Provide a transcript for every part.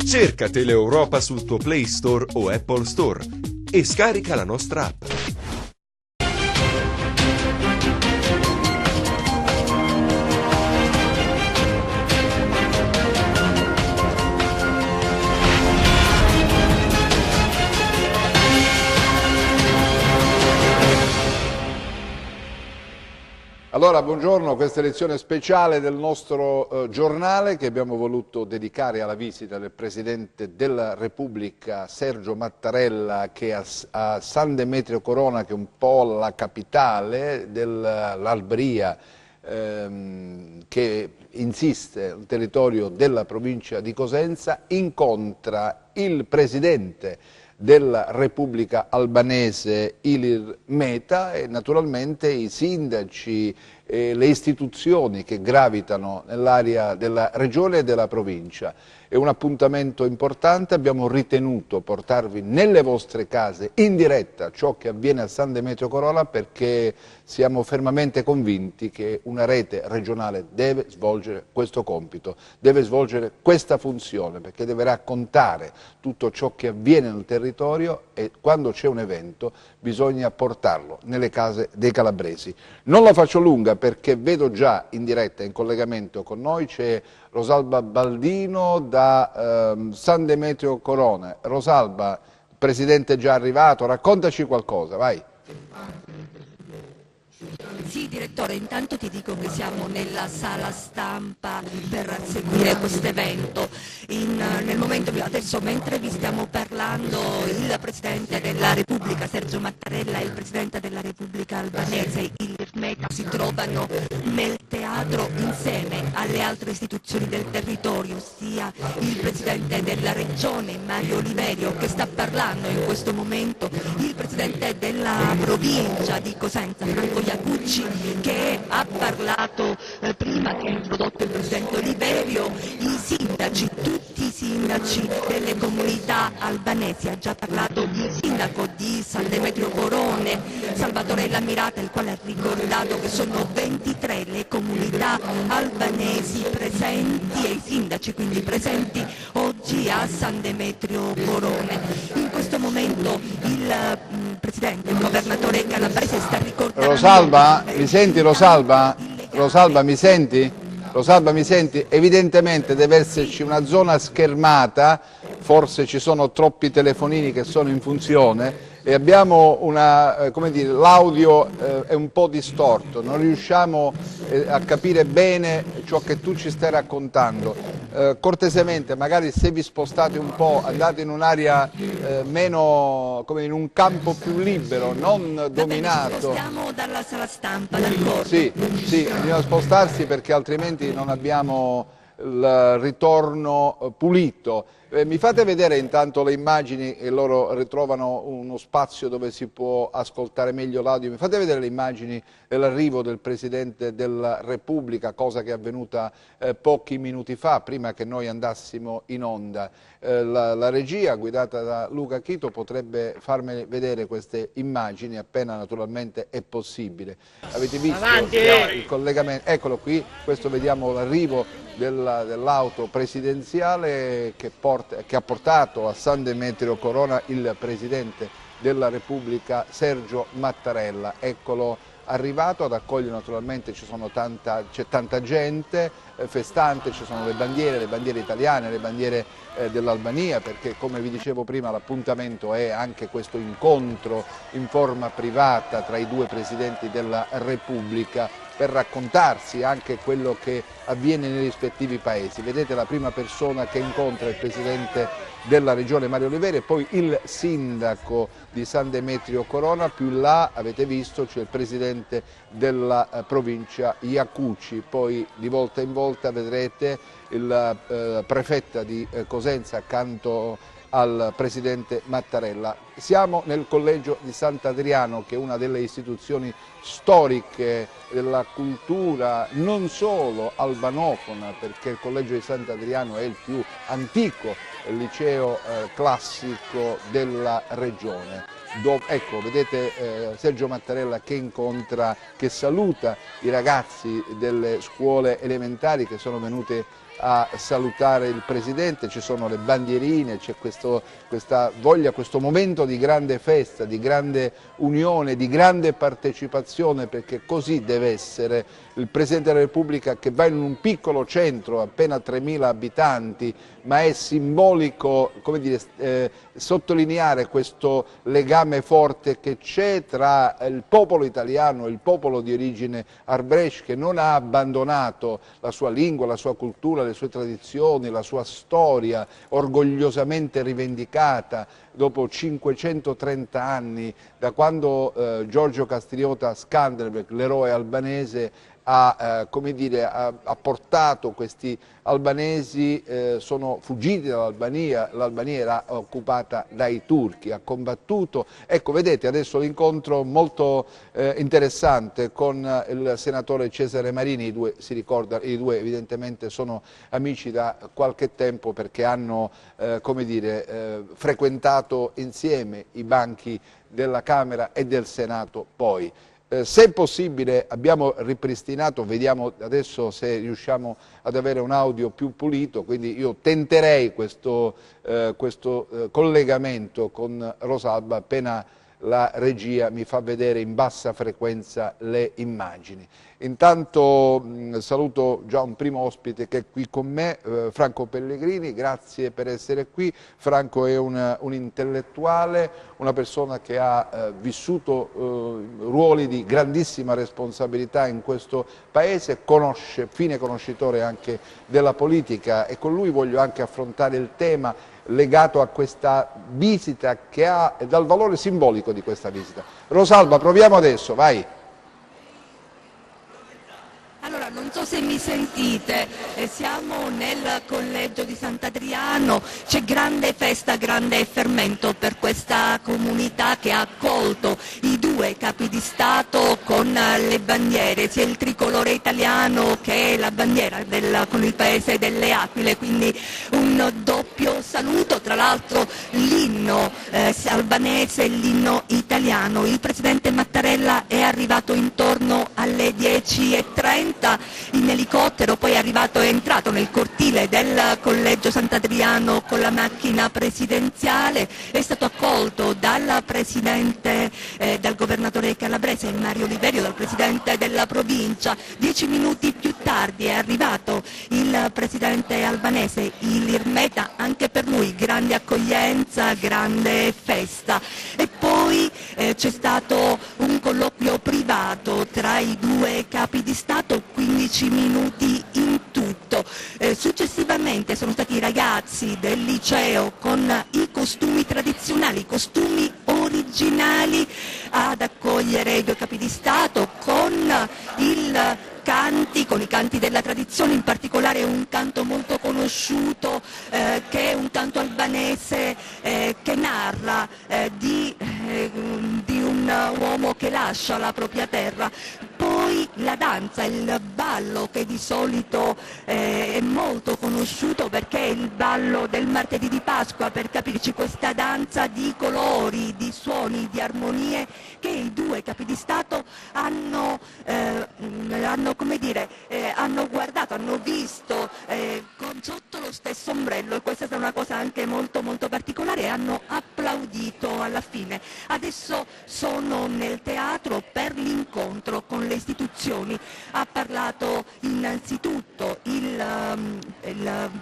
Cerca Teleeuropa sul tuo Play Store o Apple Store e scarica la nostra app. Allora, buongiorno, questa edizione speciale del nostro giornale che abbiamo voluto dedicare alla visita del Presidente della Repubblica Sergio Mattarella, che a San Demetrio Corona, che è un po' la capitale dell'Albria, che insiste sul territorio della provincia di Cosenza, incontra il Presidente della Repubblica Albanese Ilir Meta e naturalmente i sindaci e le istituzioni che gravitano nell'area della regione e della provincia. È un appuntamento importante, abbiamo ritenuto portarvi nelle vostre case in diretta ciò che avviene a San Demetrio Corona, perché siamo fermamente convinti che una rete regionale deve svolgere questo compito, deve svolgere questa funzione, perché deve raccontare tutto ciò che avviene nel territorio e quando c'è un evento bisogna portarlo nelle case dei calabresi. Non la faccio lunga perché vedo già in diretta, in collegamento con noi, c'è Rosalba Baldino da San Demetrio Corona. Rosalba, il Presidente è già arrivato, raccontaci qualcosa, vai. Sì, direttore, intanto ti dico che siamo nella sala stampa per seguire questo evento. Nel momento, adesso mentre vi stiamo parlando, il Presidente della Repubblica Sergio Mattarella e il Presidente della Repubblica Albanese Ilir Meta si trovano nel teatro insieme alle altre istituzioni del territorio, sia il Presidente della Regione Mario Oliverio, che sta parlando in questo momento, il Presidente della provincia di Cosenza Franco Iacucci, che ha parlato prima, che ha introdotto il Presidente Oliverio, i sindaci, tutti i sindaci delle comunità albanesi. Ha già parlato il sindaco di San Demetrio Corone, Salvatore Lamirata, il quale ha ricordato che sono 23 le comunità albanesi presenti e i sindaci quindi presenti oggi a San Demetrio Corone. In questo momento il Presidente, il governatore calabrese, sta ricordando... Rosalba, mi senti Rosalba? Rosalba, mi senti? Rosalba, mi senti? Evidentemente deve esserci una zona schermata, forse ci sono troppi telefonini che sono in funzione e abbiamo una, come dire, l'audio è un po' distorto, non riusciamo a capire bene ciò che tu ci stai raccontando. Cortesemente, magari se vi spostate un po', andate in un'area meno, come in un campo più libero, non dominato. Ci spostiamo dalla sala stampa, d'accordo? Sì, bisogna spostarsi perché altrimenti non abbiamo il ritorno pulito. Mi fate vedere intanto le immagini e loro ritrovano uno spazio dove si può ascoltare meglio l'audio. Mi fate vedere le immagini dell'arrivo del Presidente della Repubblica, cosa che è avvenuta pochi minuti fa, prima che noi andassimo in onda. La regia guidata da Luca Chito potrebbe farmi vedere queste immagini appena naturalmente è possibile. Avete visto il collegamento? Eccolo qui, questo vediamo l'arrivo dell'auto presidenziale che ha portato a San Demetrio Corona il Presidente della Repubblica Sergio Mattarella. Eccolo arrivato ad accogliere, naturalmente c'è tanta gente festante, ci sono le bandiere italiane, le bandiere dell'Albania, perché come vi dicevo prima l'appuntamento è anche questo incontro in forma privata tra i due Presidenti della Repubblica per raccontarsi anche quello che avviene nei rispettivi paesi. Vedete la prima persona che incontra il Presidente della Regione Mario Oliverio e poi il Sindaco di San Demetrio Corona, più in là avete visto c'è il Presidente della provincia Iacucci, poi di volta in volta vedrete il prefetta di Cosenza accanto al Presidente Mattarella. Siamo nel collegio di Sant'Adriano, che è una delle istituzioni storiche della cultura non solo albanofona, perché il collegio di Sant'Adriano è il più antico liceo classico della regione. Ecco, vedete Sergio Mattarella che saluta i ragazzi delle scuole elementari che sono venute a salutare il Presidente, ci sono le bandierine, c'è questa voglia, questo momento di grande festa, di grande unione, di grande partecipazione, perché così deve essere il Presidente della Repubblica che va in un piccolo centro, appena 3.000 abitanti, ma è simbolico, come dire, sottolineare questo legame forte che c'è tra il popolo italiano e il popolo di origine arbrescia, che non ha abbandonato la sua lingua, la sua cultura, le sue tradizioni, la sua storia orgogliosamente rivendicata dopo 530 anni da quando Giorgio Castriota Skanderbeg, l'eroe albanese, come dire, ha portato questi albanesi, sono fuggiti dall'Albania, l'Albania era occupata dai turchi, ha combattuto. Ecco, vedete adesso l'incontro molto interessante con il senatore Cesare Marini, i due evidentemente sono amici da qualche tempo perché hanno come dire, frequentato insieme i banchi della Camera e del Senato poi. Se possibile abbiamo ripristinato, vediamo adesso se riusciamo ad avere un audio più pulito, quindi io tenterei questo collegamento con Rosalba appena la regia mi fa vedere in bassa frequenza le immagini. Intanto saluto già un primo ospite che è qui con me, Franco Pellegrini, grazie per essere qui. Franco è un intellettuale, una persona che ha vissuto ruoli di grandissima responsabilità in questo Paese, conosce, fine conoscitore anche della politica, e con lui voglio anche affrontare il tema legato a questa visita che ha, dal valore simbolico di questa visita. Rosalba, proviamo adesso, vai. Allora, non so se mi sentite, siamo nel collegio di Sant'Adriano, c'è grande festa, grande fermento per questa comunità che ha accolto i due capi di Stato con le bandiere, sia il tricolore italiano che la bandiera con il paese delle aquile, quindi un doppio saluto, tra l'altro l'inno albanese e l'inno italiano. Il presidente Mattarella è arrivato intorno alle 10:30 in elicottero, poi è entrato nel cortile del collegio Sant'Adriano con la macchina presidenziale, è stato accolto dal presidente, dal governatore calabrese Mario Oliverio, dal presidente della provincia. 10 minuti più tardi è arrivato il presidente albanese Ilir Meta, anche per lui grande accoglienza, grande festa. E poi c'è stato un colloquio privato tra i due capi di Stato, 15 minuti in tutto. Successivamente sono stati i ragazzi del liceo con i costumi tradizionali, costumi originali, ad accogliere i due capi di Stato con con i canti della tradizione, in particolare un canto molto conosciuto che è un canto albanese che narra di un uomo che lascia la propria terra. Poi la danza, il ballo che di solito è molto conosciuto perché è il ballo del martedì di Pasqua, per capirci, questa danza di colori, di suoni, di armonie che i due capi di Stato hanno guardato, hanno visto sotto lo stesso ombrello, e questa è una cosa anche molto molto particolare, e hanno applaudito alla fine. Adesso sono nel teatro per l'incontro con le istituzioni. Ha parlato innanzitutto il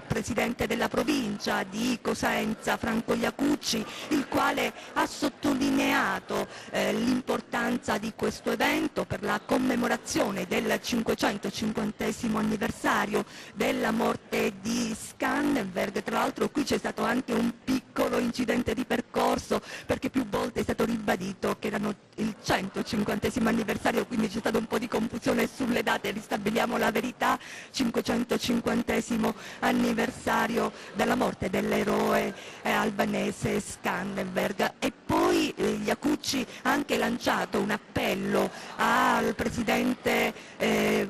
presidente della provincia di Cosenza, Franco Iacucci, il quale ha sottolineato l'importanza di questo evento per la commemorazione del 550° anniversario della morte di Skanderbeg. Tra l'altro qui c'è stato anche un piccolo incidente di percorso, perché più volte è stato ribadito che erano il 150° anniversario, quindi c'è stato un po' di confusione sulle date. Ristabiliamo la verità: 550° anniversario della morte dell'eroe albanese Skanderbeg. E poi Iacucci ha anche lanciato un appello al presidente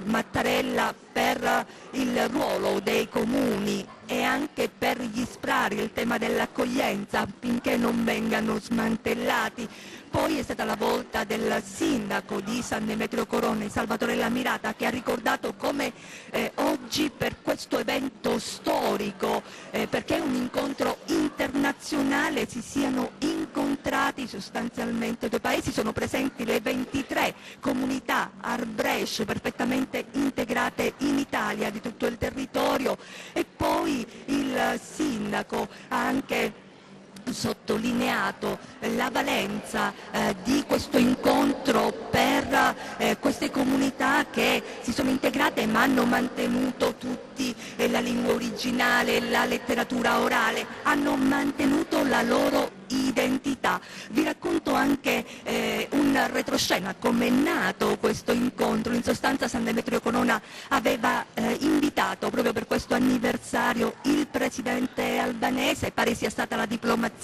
Mattarella per il ruolo dei comuni e neanche per gli SPRAR, il tema dell'accoglienza, finché non vengano smantellati. Poi è stata la volta del sindaco di San Demetrio Corone, Salvatore Lamirata, che ha ricordato come oggi per questo evento storico, perché è un incontro internazionale, si siano incontrati sostanzialmente due paesi, sono presenti le 23 comunità Arbresh perfettamente integrate in Italia di tutto il territorio, e poi il sindaco ha anche sottolineato la valenza di questo incontro per queste comunità che si sono integrate ma hanno mantenuto tutti la lingua originale, la letteratura orale, hanno mantenuto la loro identità. Vi racconto anche un retroscena, come è nato questo incontro. In sostanza San Demetrio Corona aveva invitato proprio per questo anniversario il presidente albanese, pare sia stata la diplomazia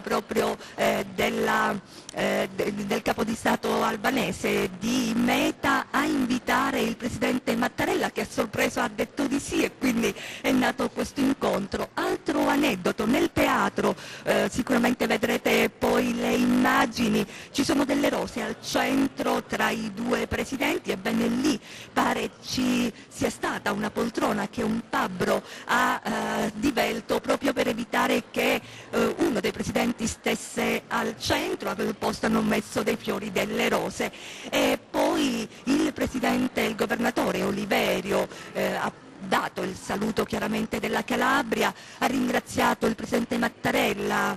proprio del capo di Stato albanese di Meta a invitare il presidente Mattarella, che a sorpresa ha detto di sì, e quindi è nato questo incontro. Altro aneddoto, nel teatro sicuramente vedrete poi le immagini, ci sono delle rose al centro tra i due presidenti, ebbene lì pare ci sia stata una poltrona che un fabbro ha divelto proprio per evitare che uno dei presidenti stesse al centro, a quel posto hanno messo dei fiori, delle rose. E poi il presidente, il governatore Oliverio ha dato il saluto chiaramente della Calabria, ha ringraziato il presidente Mattarella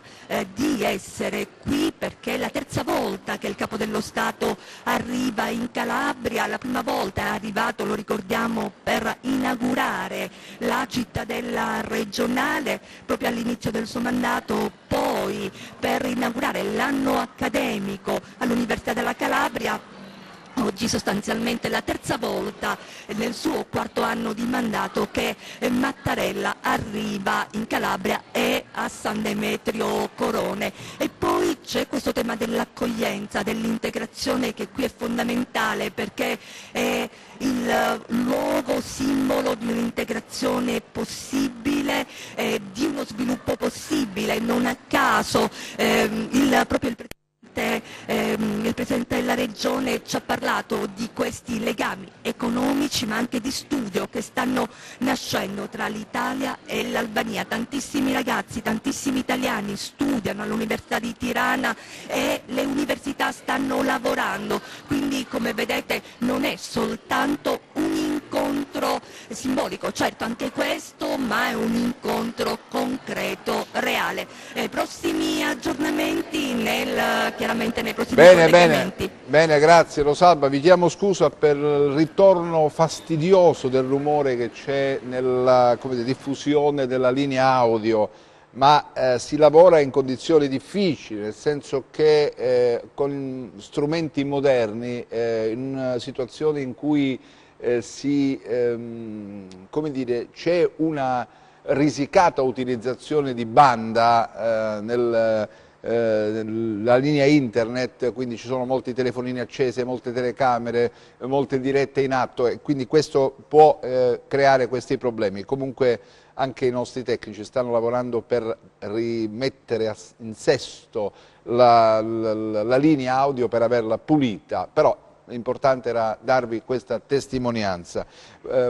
di essere qui perché è la terza volta che il capo dello Stato arriva in Calabria. La prima volta è arrivato, lo ricordiamo, per inaugurare la cittadella regionale proprio all'inizio del suo mandato, poi per inaugurare l'anno accademico all'Università della Calabria. Oggi sostanzialmente è la terza volta nel suo quarto anno di mandato che Mattarella arriva in Calabria e a San Demetrio Corone. E poi c'è questo tema dell'accoglienza, dell'integrazione, che qui è fondamentale perché è il luogo simbolo di un'integrazione possibile, di uno sviluppo possibile. Non a caso proprio il Presidente della Regione ci ha parlato di questi legami economici ma anche di studio che stanno nascendo tra l'Italia e l'Albania. Tantissimi ragazzi, tantissimi italiani studiano all'Università di Tirana e le università stanno lavorando, quindi come vedete non è soltanto un incontro simbolico, certo anche questo, ma è un incontro concreto, reale. Prossimi aggiornamenti chiaramente nei prossimi collegamenti. Bene, grazie Rosalba. Vi chiamo scusa per il ritorno fastidioso del rumore che c'è nella diffusione della linea audio, ma si lavora in condizioni difficili, nel senso che con strumenti moderni, in situazioni in cui c'è una risicata utilizzazione di banda la linea internet, quindi ci sono molti telefonini accesi, molte telecamere, molte dirette in atto, e quindi questo può creare questi problemi. Comunque anche i nostri tecnici stanno lavorando per rimettere in sesto la linea audio per averla pulita, però l'importante era darvi questa testimonianza.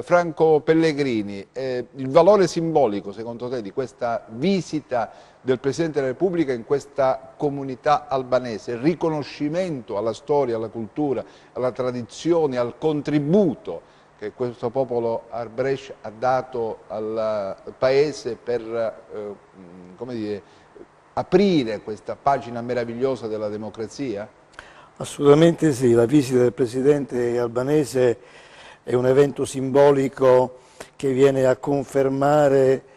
Franco Pellegrini, il valore simbolico secondo te di questa visita del Presidente della Repubblica in questa comunità albanese, il riconoscimento alla storia, alla cultura, alla tradizione, al contributo che questo popolo Arbresh ha dato al paese per aprire questa pagina meravigliosa della democrazia? Assolutamente sì, la visita del Presidente albanese è un evento simbolico che viene a confermare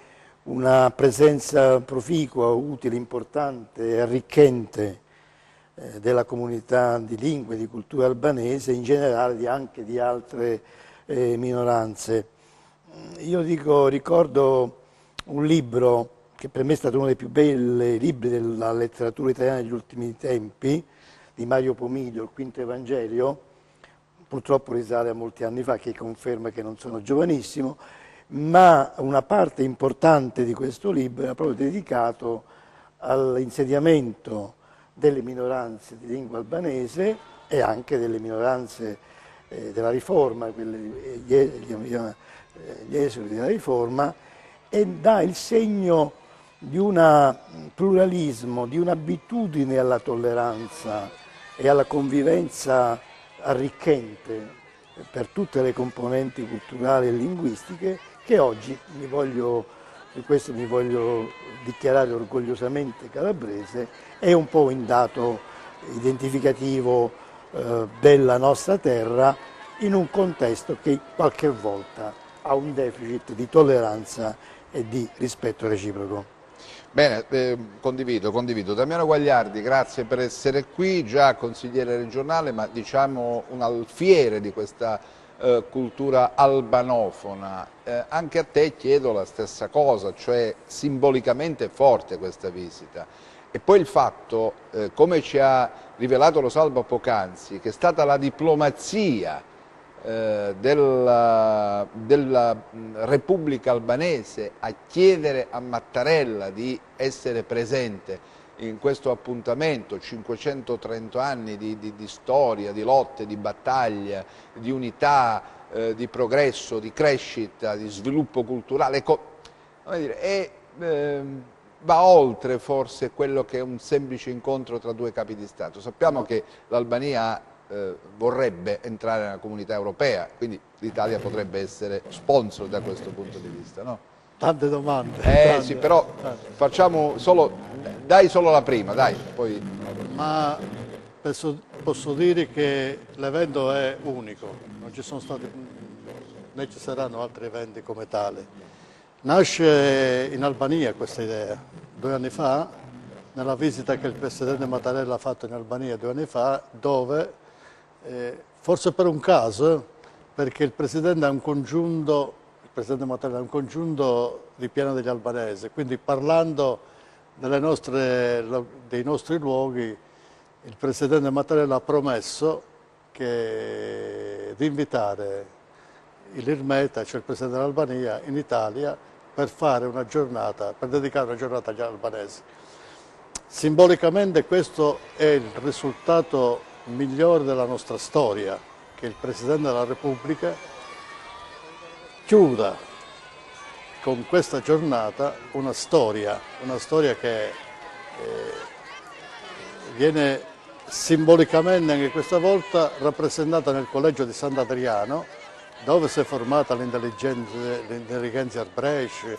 una presenza proficua, utile, importante, arricchente della comunità di lingue e di cultura albanese, in generale anche di altre minoranze. Io ricordo un libro che per me è stato uno dei più belli libri della letteratura italiana degli ultimi tempi, di Mario Pomiglio, Il Quinto Evangelio, purtroppo risale a molti anni fa, che conferma che non sono giovanissimo, ma una parte importante di questo libro era proprio dedicato all'insediamento delle minoranze di lingua albanese e anche delle minoranze della Riforma, gli esuli della Riforma, e dà il segno di un pluralismo, di un'abitudine alla tolleranza e alla convivenza arricchente per tutte le componenti culturali e linguistiche che oggi di questo mi voglio dichiarare orgogliosamente calabrese, è un po' un dato identificativo della nostra terra in un contesto che qualche volta ha un deficit di tolleranza e di rispetto reciproco. Bene, condivido. Damiano Guagliardi, grazie per essere qui, già consigliere regionale, ma diciamo un alfiere di questa cultura albanofona. Anche a te chiedo la stessa cosa, cioè simbolicamente forte questa visita. E poi il fatto, come ci ha rivelato Rosalba poc'anzi, che è stata la diplomazia della Repubblica albanese a chiedere a Mattarella di essere presente in questo appuntamento, 530 anni di storia, di lotte, di battaglia, di unità, di progresso, di crescita, di sviluppo culturale, come dire, va oltre forse quello che è un semplice incontro tra due capi di Stato. Sappiamo che l'Albania vorrebbe entrare nella comunità europea, quindi l'Italia potrebbe essere sponsor da questo punto di vista, no? Tante domande. Sì, però facciamo dai solo la prima, dai, poi... Ma posso dire che l'evento è unico, non ci sono stati, né ci saranno altri eventi come tale. Nasce in Albania questa idea, 2 anni fa, nella visita che il Presidente Mattarella ha fatto in Albania 2 anni fa, dove, forse per un caso, perché il Presidente Mattarella ha un congiunto di Piana degli Albanesi, quindi parlando dei nostri luoghi, il Presidente Mattarella ha promesso di invitare l'Irmeta, cioè il Presidente dell'Albania, in Italia per fare una giornata, per dedicare una giornata agli albanesi. Simbolicamente questo è il risultato migliore della nostra storia, che il Presidente della Repubblica chiuda con questa giornata una storia che viene simbolicamente anche questa volta rappresentata nel collegio di Sant'Adriano, dove si è formata l'intelligenza Arbrecht,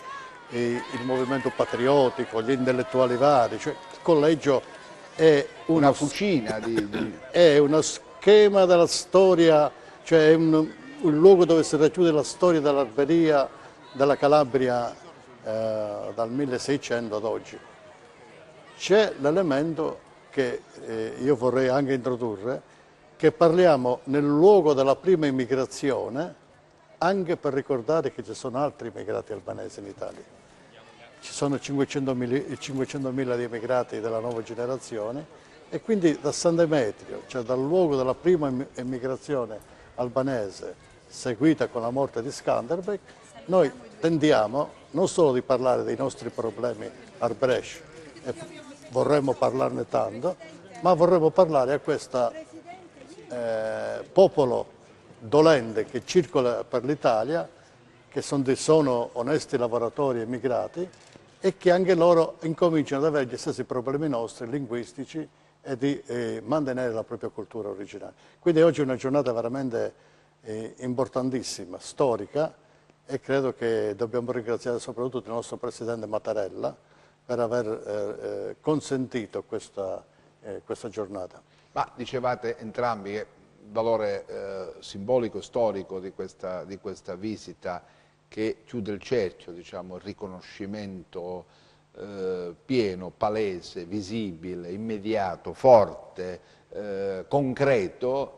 il movimento patriottico, gli intellettuali vari, cioè il collegio è una fucina è uno schema della storia, cioè è un luogo dove si racchiude la storia dell'Albania, della Calabria dal 1600 ad oggi. C'è l'elemento che io vorrei anche introdurre, che parliamo nel luogo della prima immigrazione, anche per ricordare che ci sono altri immigrati albanesi in Italia. Ci sono 500.000 di immigrati della nuova generazione e quindi da San Demetrio, cioè dal luogo della prima immigrazione albanese seguita con la morte di Skanderbeg, noi tendiamo non solo di parlare dei nostri problemi Arbrecht, e vorremmo parlarne tanto, ma vorremmo parlare a questo popolo dolente che circola per l'Italia, che sono onesti lavoratori emigrati e che anche loro incominciano ad avere gli stessi problemi nostri, linguistici, e di mantenere la propria cultura originale. Quindi oggi è una giornata veramente importantissima, storica, e credo che dobbiamo ringraziare soprattutto il nostro Presidente Mattarella per aver consentito questa giornata. Ma dicevate entrambi che il valore simbolico e storico di questa visita, che chiude il cerchio, diciamo, il riconoscimento pieno, palese, visibile, immediato, forte, concreto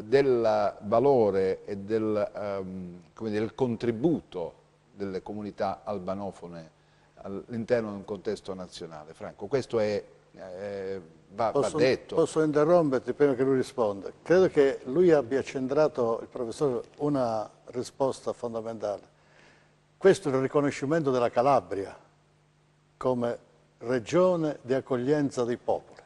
del valore e del contributo delle comunità albanofone all'interno di un contesto nazionale. Franco, questo va detto. Posso interromperti prima che lui risponda? Credo che lui abbia centrato, il professore, una risposta fondamentale. questo è il riconoscimento della Calabria come regione di accoglienza dei popoli.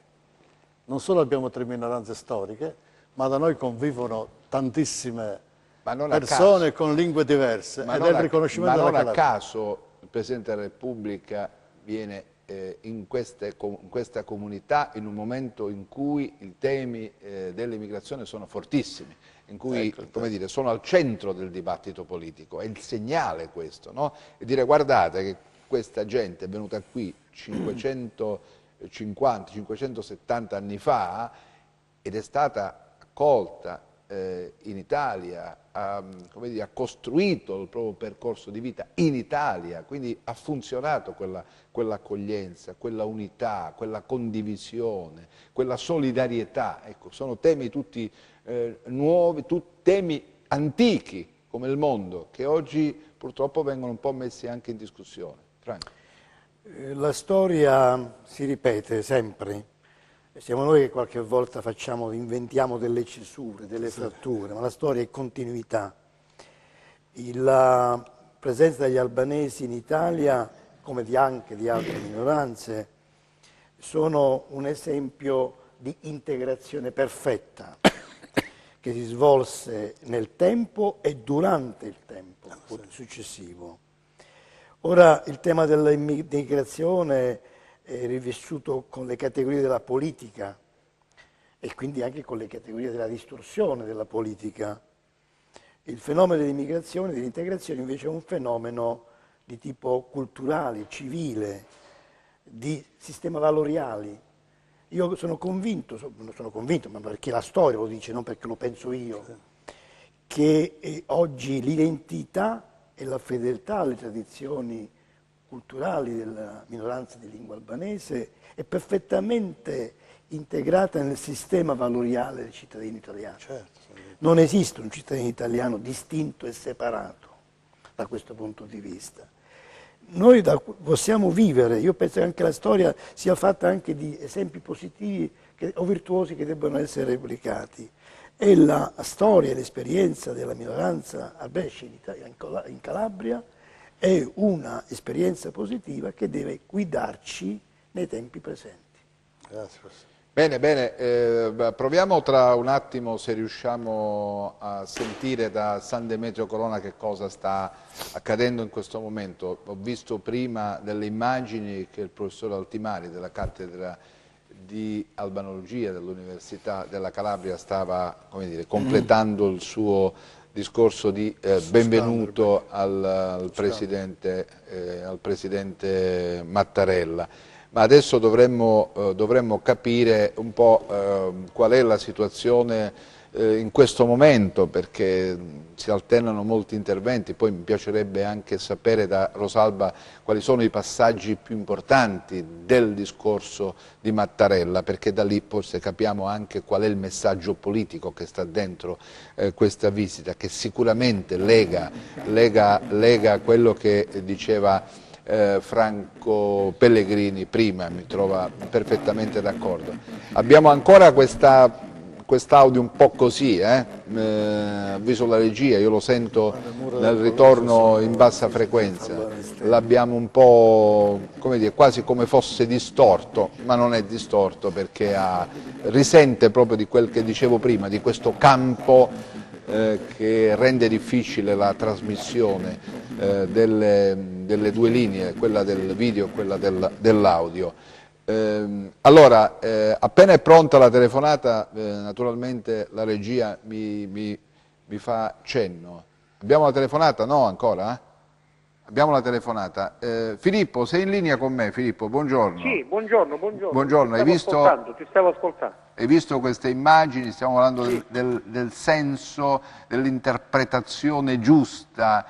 Non solo abbiamo 3 minoranze storiche, ma da noi convivono tantissime persone con lingue diverse, ed è il riconoscimento della Calabria. Ma non a caso il Presidente della Repubblica viene in questa comunità in un momento in cui i temi dell'immigrazione sono fortissimi, in cui come dire, sono al centro del dibattito politico. È il segnale questo, no? E dire guardate che questa gente è venuta qui 550-570 anni fa ed è stata accolta in Italia, come dire, ha costruito il proprio percorso di vita in Italia, quindi ha funzionato quell'accoglienza, quella unità, quella condivisione, quella solidarietà. Ecco, sono temi tutti nuovi, temi antichi come il mondo, che oggi purtroppo vengono un po' messi anche in discussione. Franco. La storia si ripete sempre. Siamo noi che qualche volta inventiamo delle cesure, delle fratture, ma la storia è continuità. La presenza degli albanesi in Italia, come anche di altre minoranze, sono un esempio di integrazione perfetta che si svolse nel tempo e durante il tempo successivo. Ora il tema dell'immigrazione è rivissuto con le categorie della politica e quindi anche con le categorie della distorsione della politica. Il fenomeno dell'immigrazione e dell'integrazione invece è un fenomeno di tipo culturale, civile, di sistema valoriali. Io sono convinto, ma perché la storia lo dice, non perché lo penso io, che oggi l'identità e la fedeltà alle tradizioni culturali della minoranza di lingua albanese è perfettamente integrata nel sistema valoriale del cittadino italiano. Non esiste un cittadino italiano distinto e separato da questo punto di vista. Noi possiamo vivere, io penso che anche la storia sia fatta anche di esempi positivi o virtuosi che debbano essere replicati. E la storia e l'esperienza della minoranza albanese in Calabria è una esperienza positiva che deve guidarci nei tempi presenti. Grazie. Bene, proviamo tra un attimo se riusciamo a sentire da San Demetrio Colonna che cosa sta accadendo in questo momento. Ho visto prima delle immagini che il professor Altimari della cattedra di albanologia dell'Università della Calabria stava, come dire, completando il suo discorso di benvenuto al presidente Mattarella. Ma adesso dovremmo capire un po' qual è la situazione in questo momento, perché si alternano molti interventi. Poi mi piacerebbe anche sapere da Rosalba quali sono i passaggi più importanti del discorso di Mattarella, perché da lì forse capiamo anche qual è il messaggio politico che sta dentro questa visita, che sicuramente lega quello che diceva Franco Pellegrini prima, mi trova perfettamente d'accordo. Abbiamo ancora quest'audio un po' così, avviso la regia, io lo sento nel ritorno in bassa frequenza, l'abbiamo un po', come dire, quasi come fosse distorto, ma non è distorto perché risente proprio di quel che dicevo prima, di questo campo che rende difficile la trasmissione delle due linee, quella del video e quella dell'audio. Allora, appena è pronta la telefonata, naturalmente la regia mi fa cenno. Abbiamo la telefonata? No, ancora? Abbiamo la telefonata. Filippo, sei in linea con me? Filippo, buongiorno. Sì, buongiorno. Buongiorno, ti stavo ascoltando. Hai visto queste immagini? Stiamo parlando del senso, dell'interpretazione giusta,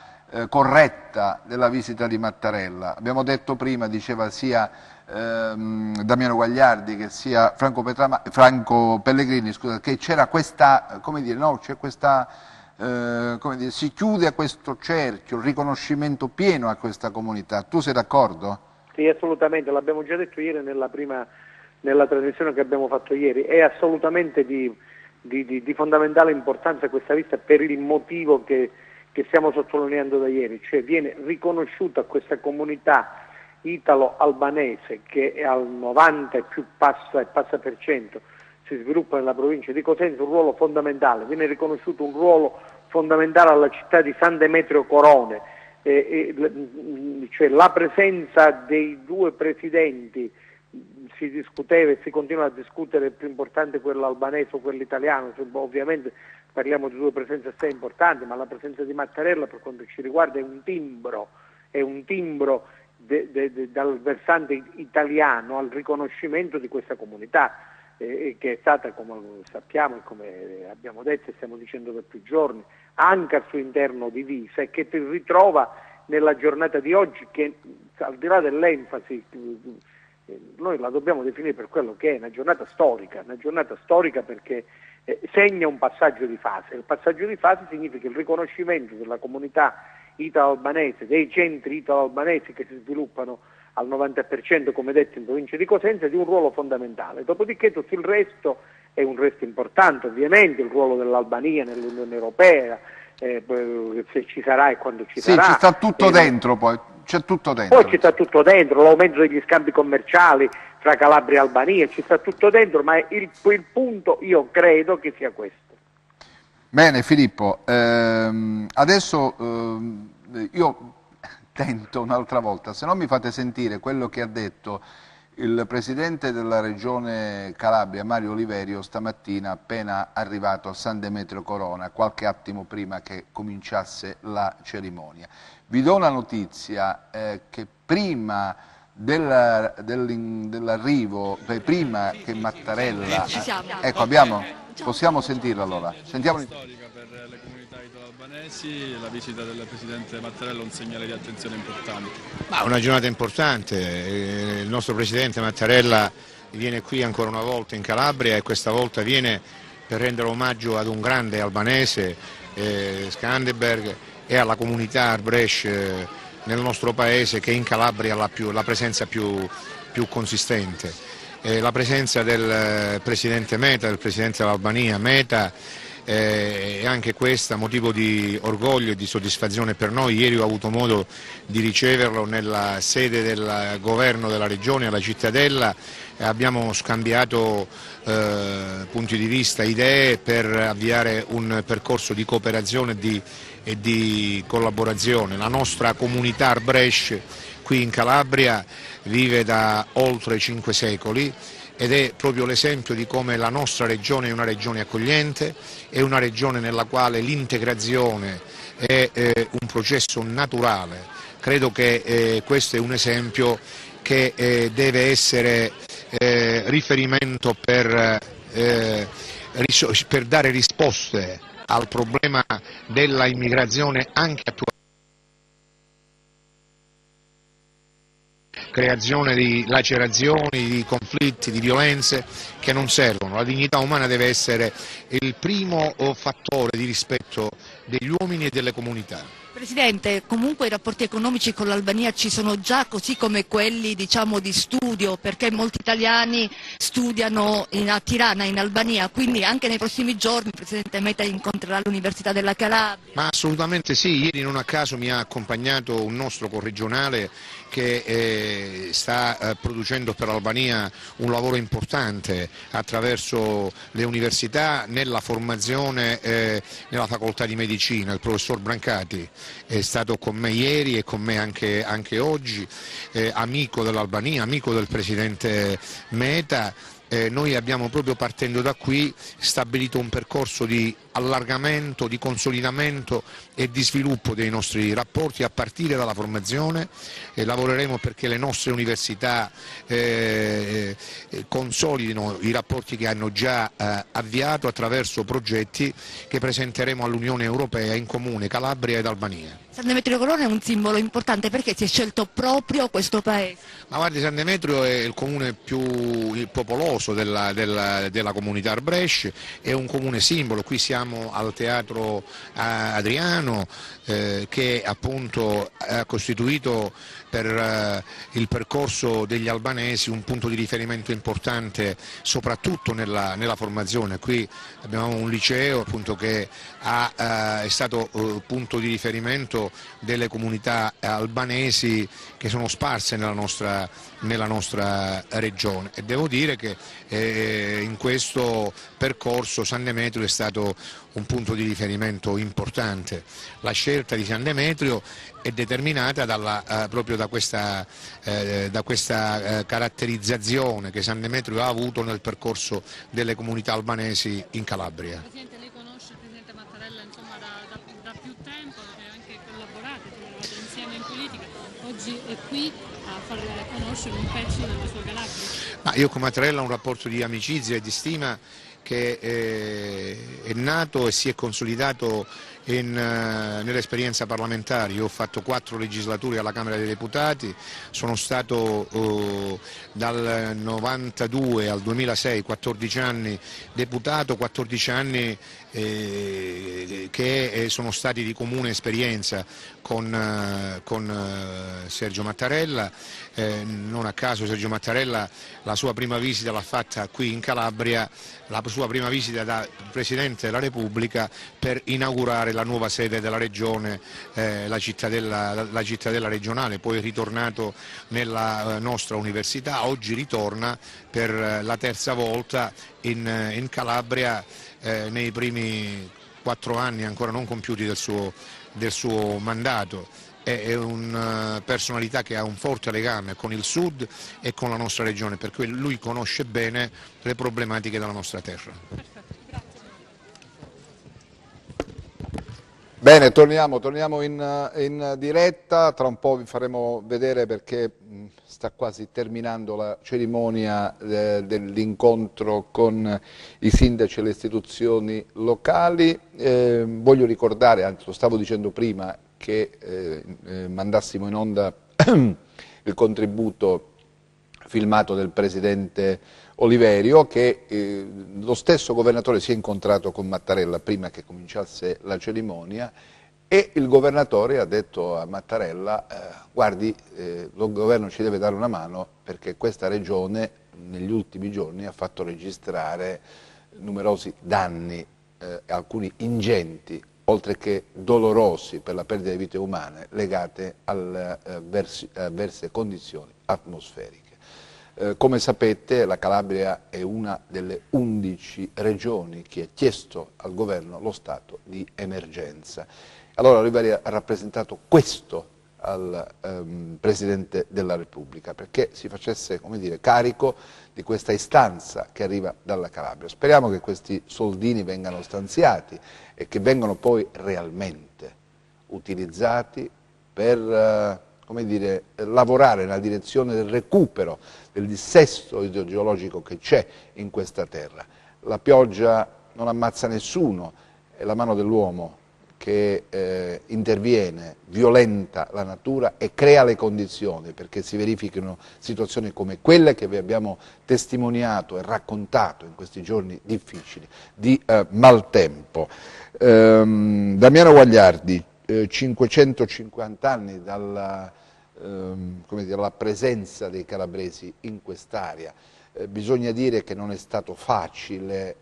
corretta della visita di Mattarella. Abbiamo detto prima, diceva sia Damiano Guagliardi che sia Franco Pellegrini, scusa, che c'era questa, come dire, no, c'è questa, come dire, si chiude a questo cerchio, il riconoscimento pieno a questa comunità. Tu sei d'accordo? Sì, assolutamente, l'abbiamo già detto ieri nella trasmissione che abbiamo fatto ieri, è assolutamente di fondamentale importanza questa visita per il motivo che che stiamo sottolineando da ieri, cioè viene riconosciuta questa comunità italo-albanese che è al 90 e più passa per cento, si sviluppa nella provincia di Cosenza, un ruolo fondamentale, viene riconosciuto un ruolo fondamentale alla città di San Demetrio Corone, cioè la presenza dei due presidenti, si discuteva e si continua a discutere, il più importante quello albanese o quello italiano, ovviamente parliamo di due presenze assai importanti, ma la presenza di Mattarella per quanto ci riguarda è un timbro dal versante italiano al riconoscimento di questa comunità, che è stata, come sappiamo e come abbiamo detto e stiamo dicendo per più giorni, anche al suo interno divisa, e che si ritrova nella giornata di oggi, che al di là dell'enfasi noi la dobbiamo definire per quello che è una giornata storica perché segna un passaggio di fase. Il passaggio di fase significa il riconoscimento della comunità italo-albanese, dei centri italo-albanesi che si sviluppano al 90%, come detto, in provincia di Cosenza, di un ruolo fondamentale. Dopodiché tutto il resto è un resto importante, ovviamente, il ruolo dell'Albania nell'Unione Europea, se ci sarà e quando ci sarà. Sì, ci sta tutto dentro poi. C'è tutto dentro. Poi ci sta tutto dentro, l'aumento degli scambi commerciali tra Calabria e Albania, ci sta tutto dentro, ma il punto io credo che sia questo. Bene Filippo, adesso io tento un'altra volta, se no mi fate sentire quello che ha detto il Presidente della Regione Calabria, Mario Oliverio, stamattina appena arrivato a San Demetrio Corona, qualche attimo prima che cominciasse la cerimonia. Vi do una notizia che prima dell'arrivo, prima che Mattarella... Ecco, possiamo sentirla allora? Sentiamo. Storica per le comunità italo-albanesi, la visita del Presidente Mattarella è un segnale di attenzione importante. Una giornata importante, il nostro Presidente Mattarella viene qui ancora una volta in Calabria e questa volta viene per rendere omaggio ad un grande albanese, Skanderberg, e alla comunità Arbresh nel nostro paese, che in Calabria ha la presenza più consistente. La presenza del Presidente Meta, del Presidente dell'Albania Meta, è anche questa motivo di orgoglio e di soddisfazione per noi. Ieri ho avuto modo di riceverlo nella sede del governo della regione, alla Cittadella, e abbiamo scambiato punti di vista, idee per avviare un percorso di cooperazione e di collaborazione. La nostra comunità Arbresh qui in Calabria vive da oltre 5 secoli ed è proprio l'esempio di come la nostra regione è una regione accogliente, è una regione nella quale l'integrazione è un processo naturale. Credo che questo è un esempio che deve essere riferimento per dare risposte al problema della immigrazione anche attuale. Creazione di lacerazioni, di conflitti, di violenze che non servono. La dignità umana deve essere il primo fattore di rispetto degli uomini e delle comunità. Presidente, comunque i rapporti economici con l'Albania ci sono già, così come quelli diciamo di studio, perché molti italiani studiano a Tirana, in Albania, quindi anche nei prossimi giorni il Presidente Meta incontrerà l'Università della Calabria. Ma assolutamente sì, ieri non a caso mi ha accompagnato un nostro corregionale che sta producendo per l'Albania un lavoro importante attraverso le università nella formazione nella facoltà di medicina, il professor Brancati. È stato con me ieri e con me anche oggi, amico dell'Albania, amico del Presidente Meta. Noi abbiamo proprio partendo da qui stabilito un percorso di allargamento, di consolidamento e di sviluppo dei nostri rapporti a partire dalla formazione, e lavoreremo perché le nostre università consolidino i rapporti che hanno già avviato attraverso progetti che presenteremo all'Unione Europea in comune, Calabria ed Albania. San Demetrio Corona è un simbolo importante, perché si è scelto proprio questo paese? Ma guardi, San Demetrio è il comune più popoloso della comunità Arbresh, è un comune simbolo, qui siamo siamo al Teatro Adriano, che appunto ha costituito per il percorso degli albanesi un punto di riferimento importante, soprattutto nella formazione. Qui abbiamo un liceo appunto che è stato punto di riferimento delle comunità albanesi che sono sparse nella nostra regione, e devo dire che in questo percorso San Demetrio è stato un punto di riferimento importante. La scelta di San Demetrio è determinata proprio da questa caratterizzazione che San Demetrio ha avuto nel percorso delle comunità albanesi in Calabria. Presidente, lei conosce il Presidente Mattarella da più tempo e anche collaborate insieme in politica, oggi è qui a far conoscere un pezzo della sua Calabria. Io con Mattarella ho un rapporto di amicizia e di stima che è nato e si è consolidato nell'esperienza parlamentare. Io ho fatto 4 legislature alla Camera dei Deputati, sono stato dal 92 al 2006, 14 anni deputato, 14 anni che sono stati di comune esperienza con Sergio Mattarella. Non a caso Sergio Mattarella la sua prima visita l'ha fatta qui in Calabria, la sua prima visita da Presidente della Repubblica per inaugurare la nuova sede della Regione, la cittadella regionale, poi è ritornato nella nostra università, oggi ritorna per la terza volta in Calabria nei primi 4 anni ancora non compiuti del suo mandato. È una personalità che ha un forte legame con il Sud e con la nostra regione, per cui lui conosce bene le problematiche della nostra terra. Bene, torniamo in diretta, tra un po' vi faremo vedere perché sta quasi terminando la cerimonia dell'incontro con i sindaci e le istituzioni locali. Voglio ricordare, anzi lo stavo dicendo prima, che mandassimo in onda il contributo filmato del Presidente Oliverio, che lo stesso governatore si è incontrato con Mattarella prima che cominciasse la cerimonia, e il governatore ha detto a Mattarella guardi, lo governo ci deve dare una mano perché questa regione negli ultimi giorni ha fatto registrare numerosi danni, alcuni ingenti, oltre che dolorosi per la perdita di vite umane legate a avverse condizioni atmosferiche. Come sapete la Calabria è una delle 11 regioni che ha chiesto al governo lo stato di emergenza. Allora Oliverio ha rappresentato questo al Presidente della Repubblica perché si facesse, come dire, carico di questa istanza che arriva dalla Calabria. Speriamo che questi soldini vengano stanziati e che vengano poi realmente utilizzati per come dire, lavorare nella direzione del recupero del dissesto idrogeologico che c'è in questa terra. La pioggia non ammazza nessuno, è la mano dell'uomo che interviene, violenta la natura e crea le condizioni perché si verifichino situazioni come quelle che vi abbiamo testimoniato e raccontato in questi giorni difficili di maltempo. Damiano Guagliardi, 550 anni dalla presenza dei calabresi in quest'area. Bisogna dire che non è stato facile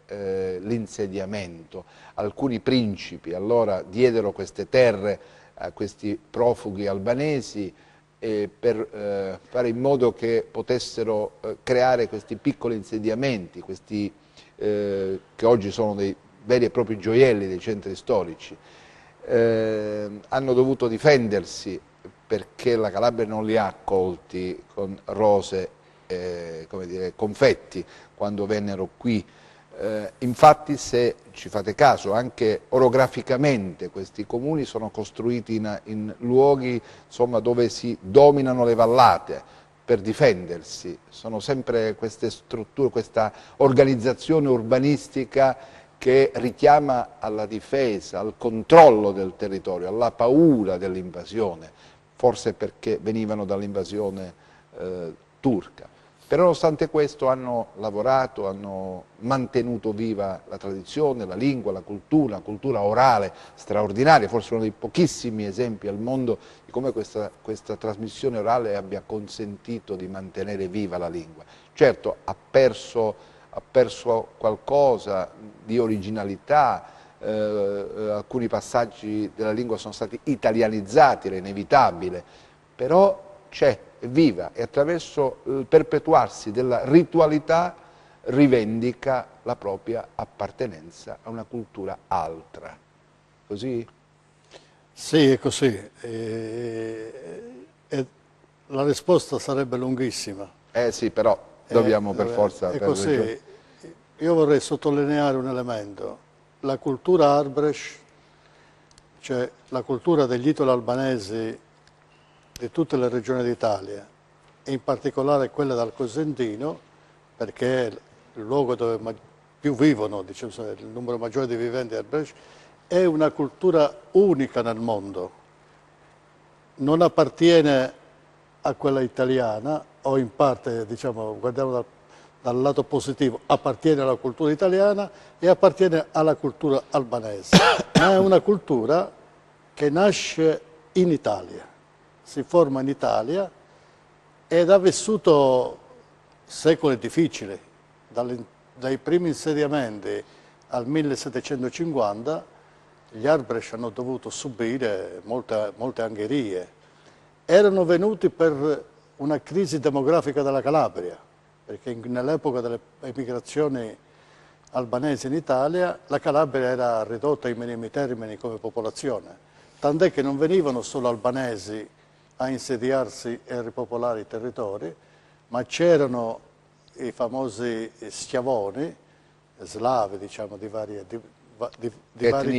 l'insediamento. Alcuni principi allora diedero queste terre a questi profughi albanesi per fare in modo che potessero creare questi piccoli insediamenti, questi che oggi sono dei veri e propri gioielli dei centri storici. Hanno dovuto difendersi perché la Calabria non li ha accolti con rose, come dire, confetti quando vennero qui. Infatti, se ci fate caso, anche orograficamente questi comuni sono costruiti in luoghi insomma, dove si dominano le vallate per difendersi. Sono sempre queste strutture, questa organizzazione urbanistica che richiama alla difesa, al controllo del territorio, alla paura dell'invasione, forse perché venivano dall'invasione turca. Però nonostante questo hanno lavorato, hanno mantenuto viva la tradizione, la lingua, la cultura orale straordinaria, forse uno dei pochissimi esempi al mondo di come questa trasmissione orale abbia consentito di mantenere viva la lingua. Certo, ha perso qualcosa di originalità, alcuni passaggi della lingua sono stati italianizzati, era inevitabile, però c'è, è viva e attraverso il perpetuarsi della ritualità rivendica la propria appartenenza a una cultura altra. Così? Sì, è così. La risposta sarebbe lunghissima. Sì, però dobbiamo per forza... È così. Io vorrei sottolineare un elemento. La cultura Arbresh, cioè la cultura degli italo-albanesi di tutte le regioni d'Italia, e in particolare quella del Cosentino, perché è il luogo dove più vivono, diciamo, il numero maggiore di viventi a Arbresh, è una cultura unica nel mondo. Non appartiene a quella italiana, o in parte, diciamo, guardiamo dal lato positivo, appartiene alla cultura italiana e appartiene alla cultura albanese, ma è una cultura che nasce in Italia, si forma in Italia ed ha vissuto secoli difficili, dai primi insediamenti al 1750 gli Arbresh hanno dovuto subire molte angherie, erano venuti per una crisi demografica della Calabria, perché nell'epoca delle emigrazioni albanesi in Italia la Calabria era ridotta ai minimi termini come popolazione, tant'è che non venivano solo albanesi a insediarsi e a ripopolare i territori, ma c'erano i famosi schiavoni, slavi diciamo di vari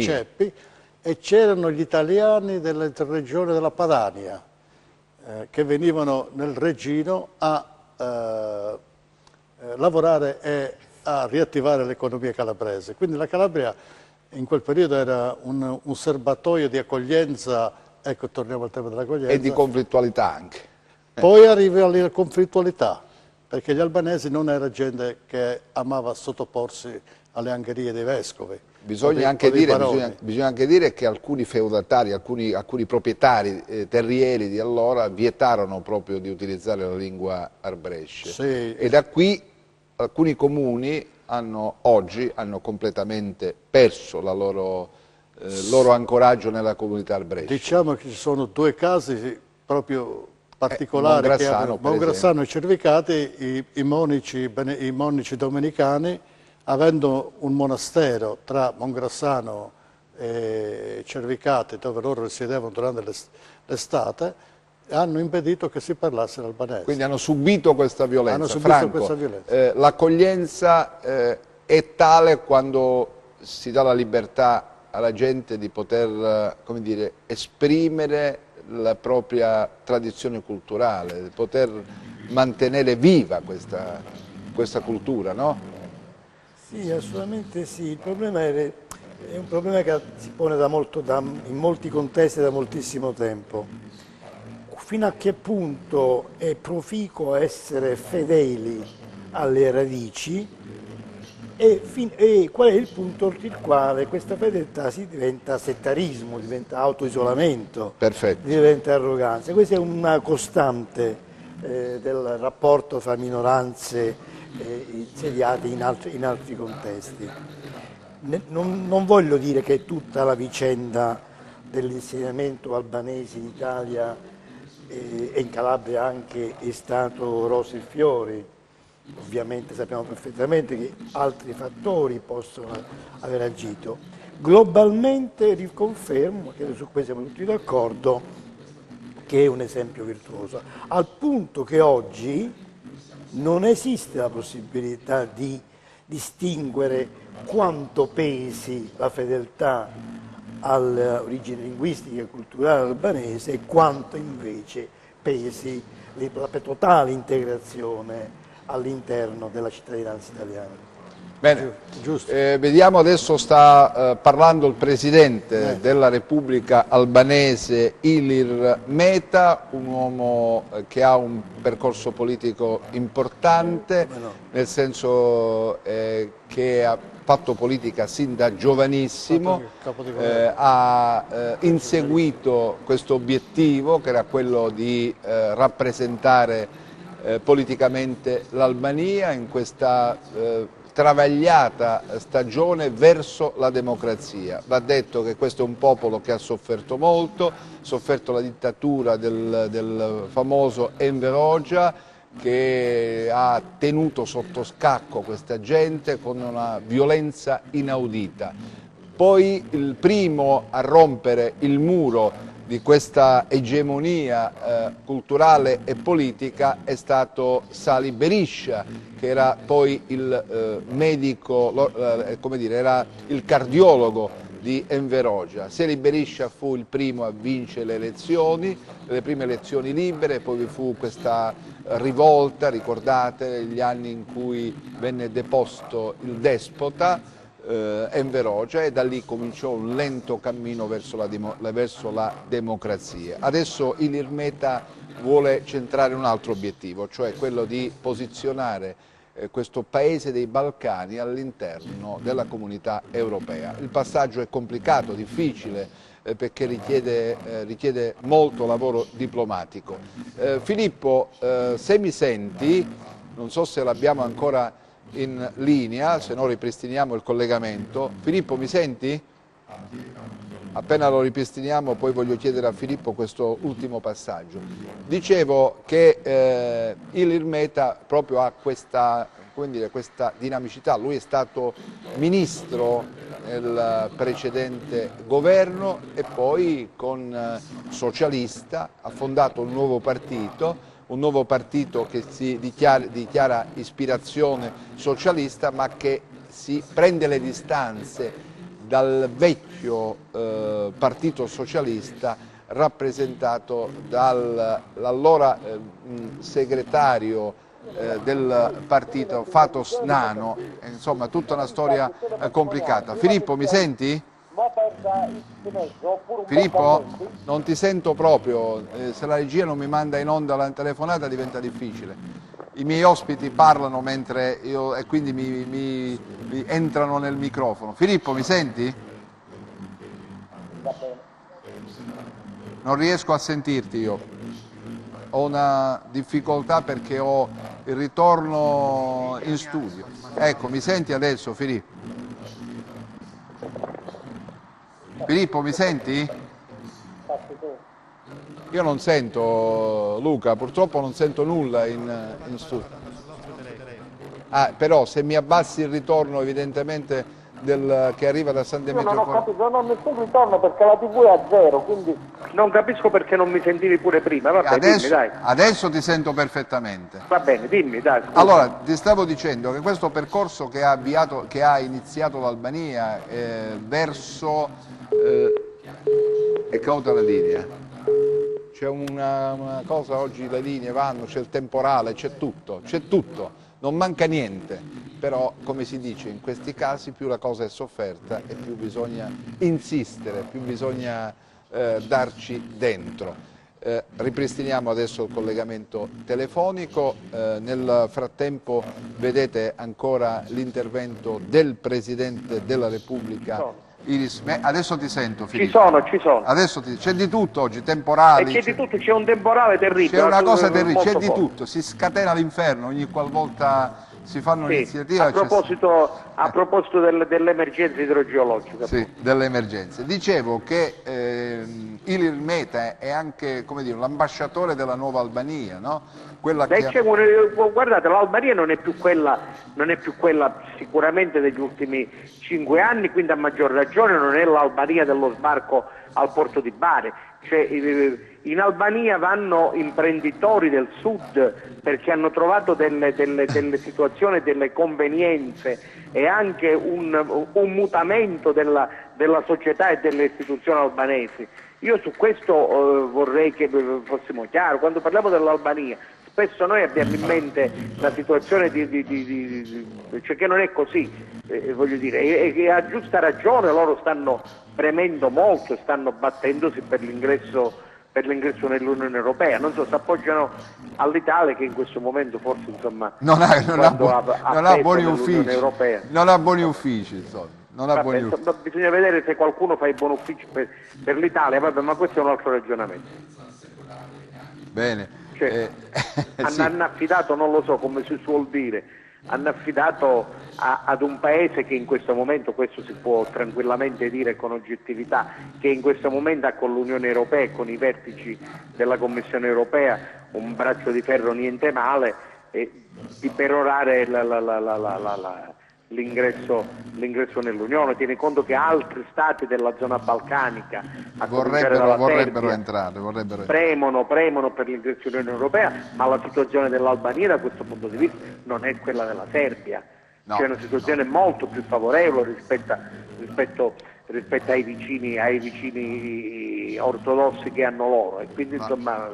ceppi, e c'erano gli italiani della regione della Padania che venivano nel Reggino a lavorare e a riattivare l'economia calabrese. Quindi la Calabria in quel periodo era un serbatoio di accoglienza, ecco torniamo al tema dell'accoglienza. E di conflittualità anche. Poi arriva alla conflittualità, perché gli albanesi non era gente che amava sottoporsi alle angherie dei vescovi. Bisogna anche dire che alcuni feudatari, alcuni proprietari terrieri di allora vietarono proprio di utilizzare la lingua arbresce. Sì. E da qui alcuni comuni oggi hanno completamente perso il loro ancoraggio nella comunità arbresce. Diciamo che ci sono due casi proprio particolari, Mongrassano e Cervicati, i monici domenicani, avendo un monastero tra Mongrassano e Cervicati, dove loro risiedevano durante l'estate, hanno impedito che si parlasse l'albanese. Quindi hanno subito questa violenza. Hanno subito Franco, questa violenza. L'accoglienza è tale quando si dà la libertà alla gente di poter, come dire, esprimere la propria tradizione culturale, di poter mantenere viva questa cultura, no? Sì, assolutamente sì. Il problema è un problema che si pone in molti contesti da moltissimo tempo. Fino a che punto è proficuo essere fedeli alle radici e qual è il punto oltre il quale questa fedeltà si diventa settarismo, diventa autoisolamento, diventa arroganza. Questa è una costante del rapporto fra minoranze insediate in altri contesti. Non voglio dire che tutta la vicenda dell'insediamento albanese in Italia e in Calabria anche è stato rose e fiori. Ovviamente sappiamo perfettamente che altri fattori possono aver agito. Globalmente riconfermo, credo su questo siamo tutti d'accordo, che è un esempio virtuoso, al punto che oggi non esiste la possibilità di distinguere quanto pesi la fedeltà all'origine linguistica e culturale albanese e quanto invece pesi la totale integrazione all'interno della cittadinanza italiana. Bene, vediamo adesso sta parlando il Presidente della Repubblica albanese Ilir Meta, un uomo che ha un percorso politico importante, nel senso che ha fatto politica sin da giovanissimo, ha inseguito questo obiettivo che era quello di rappresentare politicamente l'Albania in questa travagliata stagione verso la democrazia. Va detto che questo è un popolo che ha sofferto molto, ha sofferto la dittatura del famoso Enver Hoxha, che ha tenuto sotto scacco questa gente con una violenza inaudita. Poi il primo a rompere il muro di questa egemonia culturale e politica è stato Sali Berisha, che era poi il medico, come dire, era il cardiologo di Enver Hoxha. Sali Berisha fu il primo a vincere le elezioni, le prime elezioni libere, poi vi fu questa rivolta, ricordate gli anni in cui venne deposto il despota Enver Hoxha, e da lì cominciò un lento cammino verso la democrazia. Adesso Ilir Meta vuole centrare un altro obiettivo, cioè quello di posizionare questo paese dei Balcani all'interno della comunità europea. Il passaggio è complicato, difficile, perché richiede molto lavoro diplomatico. Filippo, se mi senti, non so se l'abbiamo ancora in linea, se no ripristiniamo il collegamento. Filippo, mi senti? Appena lo ripristiniamo poi voglio chiedere a Filippo questo ultimo passaggio. Dicevo che Ilir Meta proprio ha questa, come dire, questa dinamicità. Lui è stato ministro nel precedente governo e poi con socialista ha fondato un nuovo partito che si dichiara ispirazione socialista, ma che si prende le distanze dal vecchio partito socialista rappresentato dall'allora segretario del partito Fatos Nano, insomma tutta una storia complicata. Filippo, mi senti? Filippo? Non ti sento proprio, se la regia non mi manda in onda la telefonata diventa difficile. I miei ospiti parlano mentre io, e quindi mi entrano nel microfono. Filippo, mi senti? Non riesco a sentirti io. Ho una difficoltà perché ho il ritorno in studio. Ecco, mi senti adesso, Filippo? Filippo, mi senti? Io non sento, Luca, purtroppo non sento nulla in studio. Però se mi abbassi il ritorno evidentemente che arriva da San Demetrio... Io non ho capito, non nessun ritorno perché la TV è a zero, quindi non capisco perché non mi sentivi pure prima. Vabbè, adesso, dimmi, dai. Adesso ti sento perfettamente. Va bene, dimmi, dai. Scusa. Allora, ti stavo dicendo che questo percorso che ha iniziato l'Albania verso... è caduta la linea. C'è una cosa, oggi le linee vanno, c'è il temporale, c'è tutto, non manca niente, però come si dice in questi casi più la cosa è sofferta e più bisogna insistere, più bisogna darci dentro. Ripristiniamo adesso il collegamento telefonico, nel frattempo vedete ancora l'intervento del Presidente della Repubblica. Adesso ti sento, Filippo. Ci sono. Adesso c'è di tutto oggi, temporali. C'è di tutto, c'è un temporale terribile. C'è una cosa terribile, c'è di tutto, si scatena l'inferno ogni qualvolta si fanno iniziative. A proposito dell'emergenza idrogeologica. Sì, delle emergenze. Dicevo che Ilir Meta è anche, come dire, l'ambasciatore della nuova Albania, no? Guardate, l'Albania non è più quella sicuramente degli ultimi 5 anni, quindi a maggior ragione non è l'Albania dello sbarco al porto di Bari. Cioè, in Albania vanno imprenditori del sud perché hanno trovato delle situazioni, delle convenienze e anche un mutamento della società e delle istituzioni albanesi. Io su questo vorrei che fossimo chiari. Quando parliamo dell'Albania Spesso noi abbiamo in mente la situazione cioè che non è così, voglio dire, e a giusta ragione loro stanno premendo molto, stanno battendosi per l'ingresso nell'Unione Europea. Non so, si appoggiano all'Italia che in questo momento forse insomma non ha buoni uffici, europea. non ha buoni uffici, insomma. Bisogna vedere se qualcuno fa i buoni uffici per l'Italia, vabbè, ma questo è un altro ragionamento. Bene. Cioè, Sì. hanno affidato, non lo so come si suol dire, hanno affidato ad un paese che in questo momento, questo si può tranquillamente dire con oggettività, che in questo momento ha con l'Unione Europea e con i vertici della Commissione Europea un braccio di ferro niente male, di perorare l'ingresso nell'Unione. Tieni conto che altri stati della zona balcanica vorrebbero entrare. Premono per l'ingresso nell'Unione Europea, ma la situazione dell'Albania da questo punto di vista non è quella della Serbia. No. C'è una situazione molto più favorevole rispetto ai vicini ortodossi che hanno loro, e quindi insomma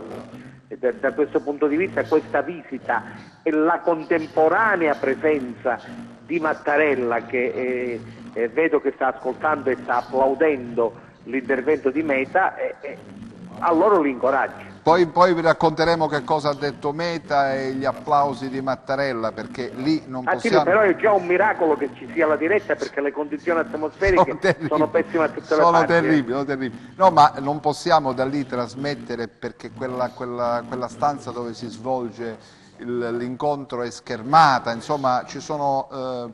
da questo punto di vista questa visita e la contemporanea presenza di Mattarella, che vedo che sta ascoltando e sta applaudendo l'intervento di Meta, a loro li incoraggia. Poi vi racconteremo che cosa ha detto Meta e gli applausi di Mattarella, perché lì non possiamo... Però è già un miracolo che ci sia la diretta, perché le condizioni atmosferiche sono pessime a tutte le parti. Sono terribili. No, ma non possiamo da lì trasmettere, perché quella stanza dove si svolge l'incontro è schermata, insomma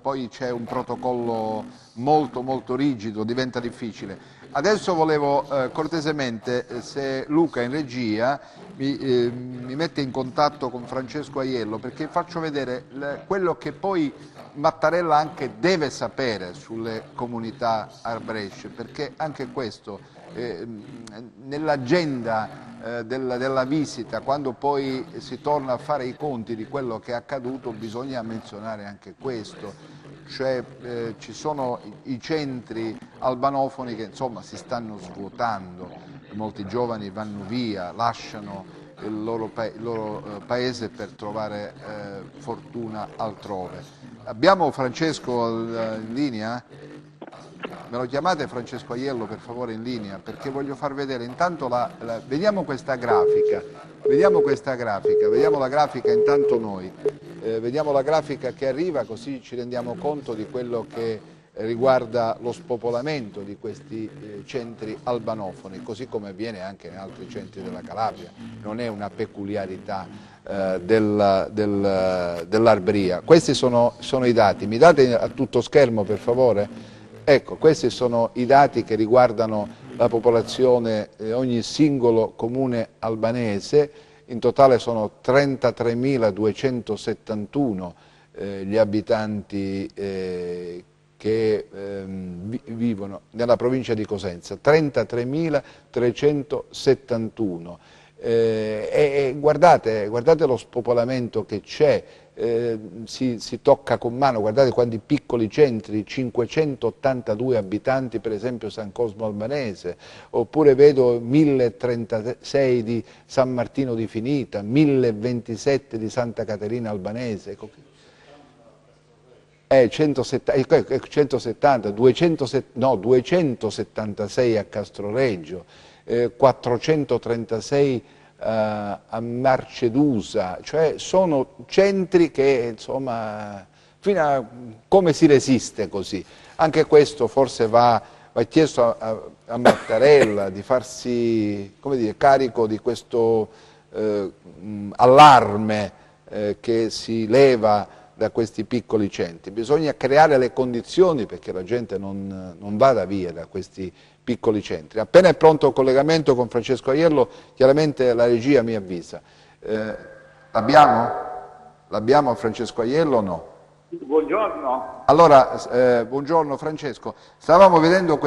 poi c'è un protocollo molto molto rigido, diventa difficile. Adesso volevo cortesemente, se Luca in regia mi mette in contatto con Francesco Aiello, perché faccio vedere quello che poi Mattarella anche deve sapere sulle comunità arbresce, perché anche questo nell'agenda della visita, quando poi si torna a fare i conti di quello che è accaduto, bisogna menzionare anche questo. Cioè ci sono i centri albanofoni che insomma si stanno svuotando, molti giovani vanno via, lasciano il loro paese per trovare fortuna altrove. Abbiamo Francesco in linea? Me lo chiamate Francesco Aiello per favore in linea, perché voglio far vedere intanto vediamo questa grafica, vediamo la grafica intanto noi, vediamo la grafica che arriva, così ci rendiamo conto di quello che riguarda lo spopolamento di questi centri albanofoni, così come avviene anche in altri centri della Calabria, non è una peculiarità dell'Arbria. Questi sono i dati, mi date a tutto schermo per favore? Ecco, questi sono i dati che riguardano la popolazione di ogni singolo comune albanese. In totale sono 33.271 gli abitanti che vivono nella provincia di Cosenza, 33.371. E guardate lo spopolamento che c'è, si tocca con mano, guardate quanti piccoli centri, 582 abitanti per esempio San Cosmo Albanese, oppure vedo 1036 di San Martino di Finita, 1027 di Santa Caterina Albanese, 276 a Castroreggio, 436 a Marcedusa, cioè sono centri che insomma come si resiste così? Anche questo forse va chiesto a Mattarella di farsi, come dire, carico di questo allarme che si leva da questi piccoli centri. Bisogna creare le condizioni perché la gente non vada via da questi piccoli centri. Appena è pronto il collegamento con Francesco Aiello, chiaramente la regia mi avvisa. L'abbiamo Francesco Aiello o no? Buongiorno. Allora, buongiorno Francesco. Stavamo vedendo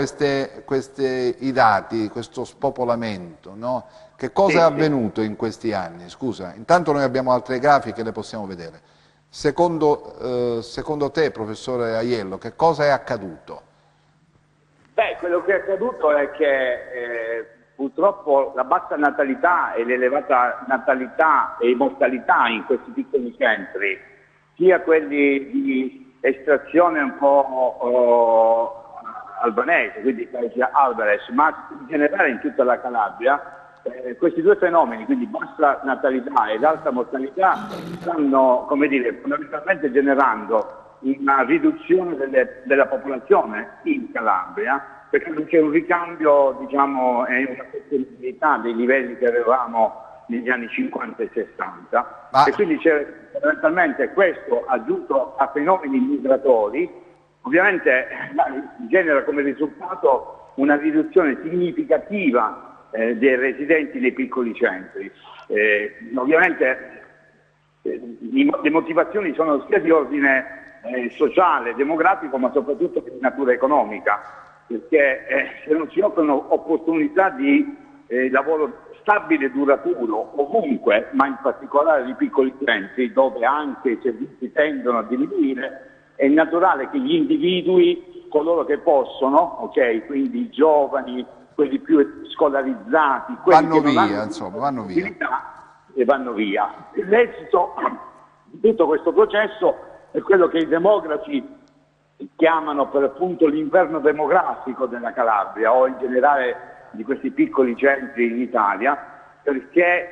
i dati, questo spopolamento, no? Che cosa è avvenuto in questi anni? Scusa, intanto noi abbiamo altre grafiche, le possiamo vedere. Secondo te, professore Aiello, che cosa è accaduto? Beh, quello che è accaduto è che purtroppo la bassa natalità e l'elevata natalità e mortalità in questi piccoli centri, sia quelli di estrazione un po' albanese, quindi paesi Alvarez, ma in generale in tutta la Calabria, questi due fenomeni, quindi bassa natalità ed alta mortalità, stanno, come dire, fondamentalmente generando una riduzione della popolazione in Calabria, perché non c'è un ricambio, diciamo, e una sostenibilità dei livelli che avevamo negli anni 50 e 60. E quindi c'è fondamentalmente questo aggiunto a fenomeni migratori, ovviamente genera come risultato una riduzione significativa dei residenti nei piccoli centri. Ovviamente le motivazioni sono sia di ordine sociale, demografico, ma soprattutto di natura economica, perché se non si offrono opportunità di lavoro stabile e duraturo ovunque, ma in particolare nei piccoli centri dove anche i servizi tendono a diminuire, è naturale che gli individui, coloro che possono, ok, quindi i giovani, quelli più scolarizzati, quelli vanno che non via, hanno insomma, vanno via. E vanno via. L'esito di tutto questo processo è quello che i demografi chiamano per appunto l'inverno demografico della Calabria o in generale di questi piccoli centri in Italia, perché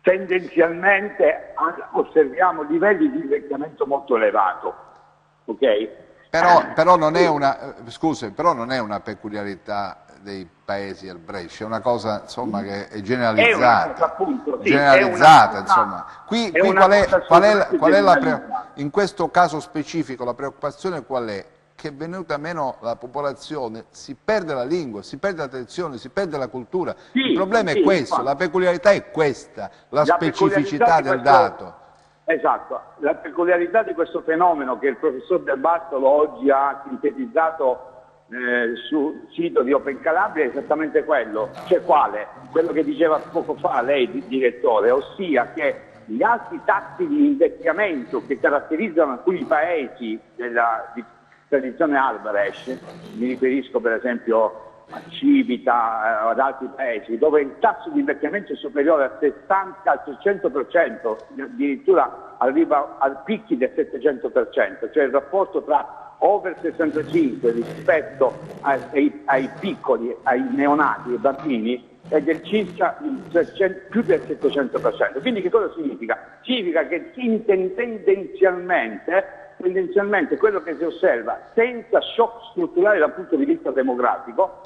tendenzialmente osserviamo livelli di invecchiamento molto elevato, ok? Però non è una, scusi, però non è una peculiarità dei paesi al Brescia, è una cosa insomma che è generalizzata. È una cosa, appunto, sì, generalizzata, è insomma. Qui in questo caso specifico la preoccupazione qual è? Che venuta meno la popolazione si perde la lingua, si perde la tradizione, si perde la cultura. Sì, il problema è questo, infatti. la peculiarità è questa, la specificità del dato. Esatto, la peculiarità di questo fenomeno che il professor Del Bartolo oggi ha sintetizzato sul sito di Open Calabria è esattamente quello, cioè quale? Quello che diceva poco fa lei, direttore, ossia che gli alti tassi di invecchiamento che caratterizzano alcuni paesi di tradizione Alvarez, mi riferisco per esempio a Civita, ad altri paesi, dove il tasso di invecchiamento è superiore al 60, al 300%, addirittura arriva al picchi del 700%, cioè il rapporto tra over 65 rispetto ai piccoli, ai neonati, ai bambini, è del circa più del 700%. Quindi che cosa significa? Significa che tendenzialmente quello che si osserva, senza shock strutturale dal punto di vista demografico,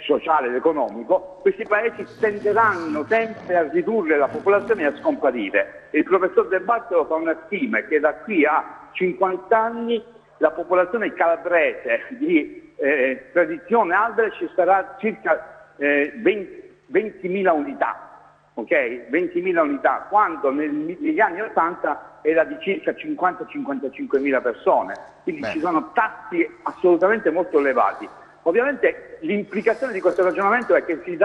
sociale ed economico, questi paesi tenderanno sempre a ridurre la popolazione e a scomparire. Il professor De Bartolo fa una stima che da qui a 50 anni la popolazione calabrese di tradizione Alvarez sarà circa 20.000 unità, ok? 20.000 unità, quando negli anni 80 era di circa 50-55.000 persone, quindi ci sono tassi assolutamente molto elevati. Ovviamente l'implicazione di questo ragionamento è che si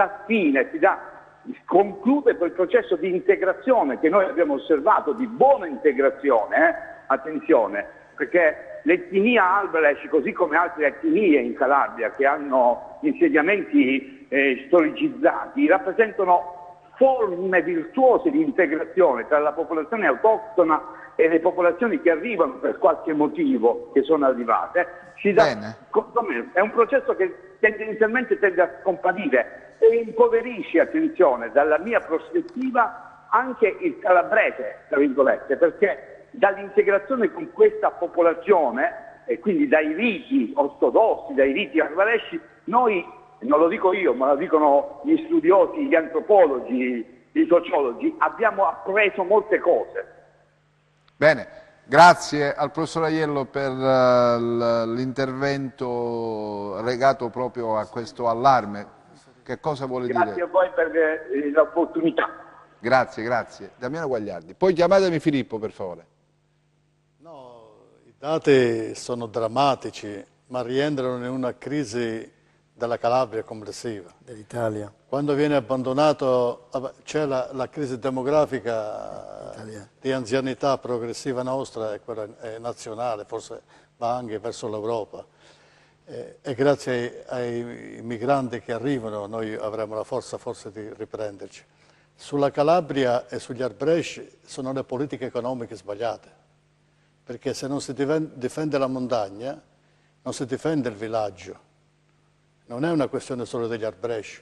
conclude quel processo di integrazione che noi abbiamo osservato, di buona integrazione, attenzione, perché l'etnia Alvarez, così come altre etnie in Calabria che hanno insediamenti storicizzati, rappresentano forme virtuose di integrazione tra la popolazione autoctona e le popolazioni che arrivano per qualche motivo, che sono arrivate. È un processo che tendenzialmente tende a scomparire e impoverisce, attenzione, dalla mia prospettiva anche il calabrese, tra virgolette, perché dall'integrazione con questa popolazione e quindi dai riti ortodossi, dai riti alvaresi, noi, non lo dico io, ma lo dicono gli studiosi, gli antropologi, i sociologi, abbiamo appreso molte cose. Bene, grazie al professor Aiello per l'intervento legato proprio a questo allarme. Che cosa vuole dire? Grazie a voi per l'opportunità. Grazie, grazie. Damiano Guagliardi. Poi chiamatemi Filippo, per favore. No, i dati sono drammatici, ma rientrano in una crisi della Calabria complessiva. Dell'Italia. Quando viene abbandonato, c'è la crisi demografica di anzianità progressiva nostra e quella nazionale, forse va anche verso l'Europa. e grazie ai migranti che arrivano noi avremo la forza forse di riprenderci. Sulla Calabria e sugli arbresci sono le politiche economiche sbagliate, perché se non si difende la montagna non si difende il villaggio. Non è una questione solo degli arbresci,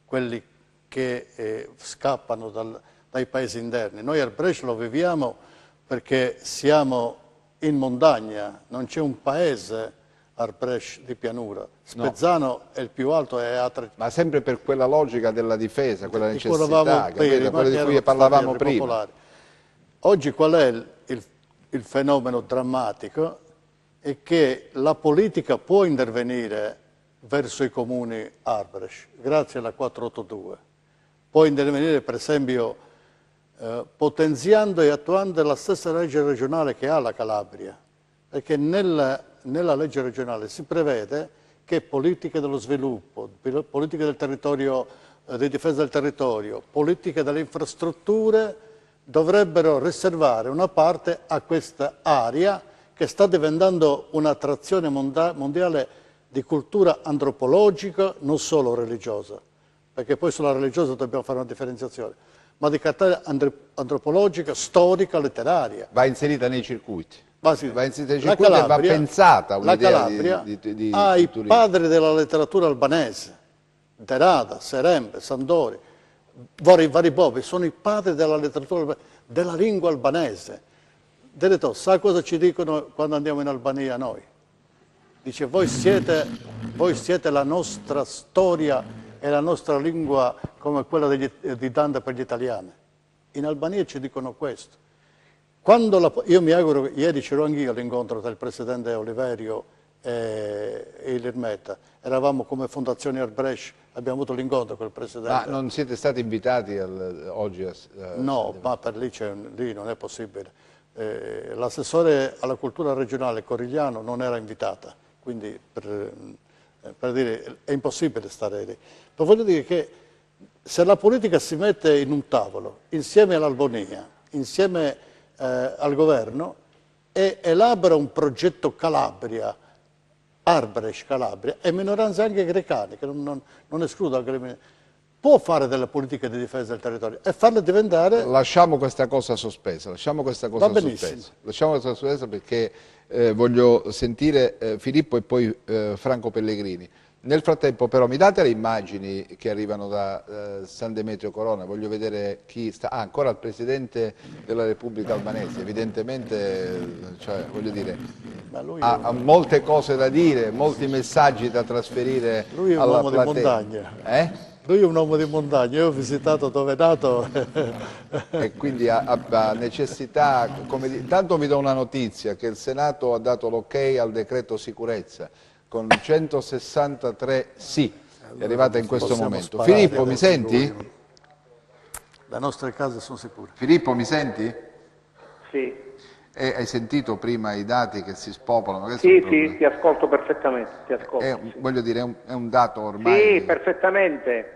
quelli che scappano dai paesi interni. Noi arbresci lo viviamo perché siamo in montagna, non c'è un paese arbresci di pianura. Spezzano no. È il più alto, è a 300. Ma sempre per quella logica della difesa, quella necessità, quella di cui parlavamo prima. Popolari. Oggi qual è il fenomeno drammatico? È che la politica può intervenire verso i comuni arbresci, grazie alla 482. Può intervenire per esempio potenziando e attuando la stessa legge regionale che ha la Calabria, perché nella legge regionale si prevede che politiche dello sviluppo, politiche del territorio, di difesa del territorio, politiche delle infrastrutture dovrebbero riservare una parte a questa area che sta diventando un'attrazione mondiale di cultura antropologica, non solo religiosa, perché poi sulla religiosa dobbiamo fare una differenziazione, ma di carattere antropologica, storica, letteraria. Va inserita nei circuiti. Sì. Va inserita nei circuiti e va pensata un'idea di ha i padri della letteratura albanese, Derada, Serembe, Sandori, vari Bobi, sono i padri della letteratura della lingua albanese. Direttore, sa cosa ci dicono quando andiamo in Albania noi? Dice, voi siete la nostra storia e la nostra lingua come quella di Dante per gli italiani. In Albania ci dicono questo. Io mi auguro, ieri c'ero anch'io all'incontro tra il presidente Oliverio e l'Irmeta, eravamo come Fondazione Arbresci, abbiamo avuto l'incontro con il presidente. Ma non siete stati invitati oggi? No, ma per lì non è possibile. L'assessore alla cultura regionale Corigliano non era invitata, quindi per dire è impossibile stare lì. Ma voglio dire che se la politica si mette in un tavolo insieme all'Albania, insieme al governo e elabora un progetto Calabria, Arbresci Calabria, e minoranze anche grecane, che non escludo anche le minoranze, può fare delle politiche di difesa del territorio e farle diventare... Lasciamo questa cosa sospesa, lasciamo questa cosa sospesa perché voglio sentire Filippo e poi Franco Pellegrini. Nel frattempo però mi date le immagini che arrivano da San Demetrio Corona, voglio vedere chi sta... Ah, ancora il Presidente della Repubblica Albanese, evidentemente, cioè, voglio dire, ha molte cose da dire, molti messaggi da trasferire alla platea. Lui è un uomo di montagna. Lui è un uomo di montagna, io ho visitato dove è nato. E quindi ha necessità, tanto vi do una notizia, che il Senato ha dato l'ok al decreto sicurezza, con 163 sì, è arrivata in questo momento. Filippo, mi senti? Le nostre case sono sicure. Filippo, mi senti? Sì. Hai sentito prima i dati che si spopolano? Sì, ti ascolto perfettamente. Voglio dire, è un dato ormai... Sì, perfettamente.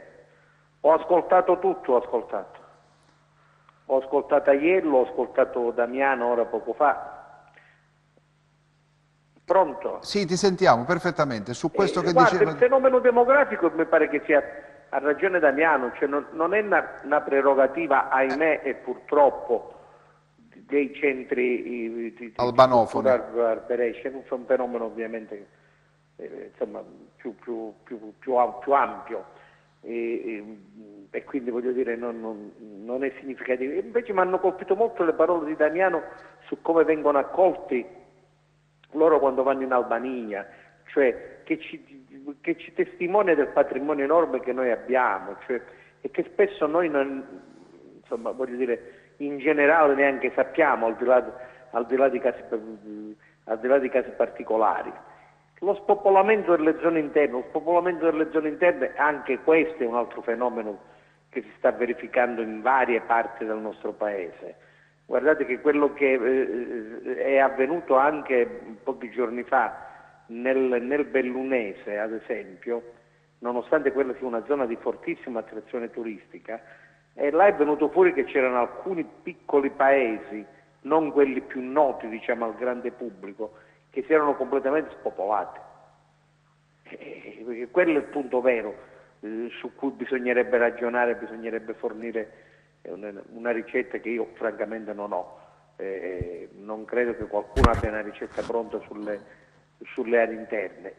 Ho ascoltato tutto, Ho ascoltato Aiello, ho ascoltato Damiano ora poco fa. Pronto? Sì, ti sentiamo perfettamente. Su questo che guarda, diceva... il fenomeno demografico mi pare che sia... Ha ragione Damiano, cioè non è una prerogativa, ahimè, e purtroppo, dei centri albanofoni. È un fenomeno ovviamente insomma, più ampio. E quindi voglio dire non è significativo. Invece mi hanno colpito molto le parole di Damiano su come vengono accolti loro quando vanno in Albania, cioè che ci testimonia del patrimonio enorme che noi abbiamo, cioè, e che spesso noi non, insomma, voglio dire, in generale neanche sappiamo, al di là di casi particolari. Lo spopolamento delle zone interne, anche questo è un altro fenomeno che si sta verificando in varie parti del nostro paese. Guardate che quello che è avvenuto anche pochi giorni fa nel Bellunese, ad esempio, nonostante quella sia una zona di fortissima attrazione turistica, là è venuto fuori che c'erano alcuni piccoli paesi, non quelli più noti, diciamo, al grande pubblico, che si erano completamente spopolati. Quello è il punto vero su cui bisognerebbe ragionare, bisognerebbe fornire una ricetta che io francamente non ho. Non credo che qualcuno abbia una ricetta pronta sulle aree interne.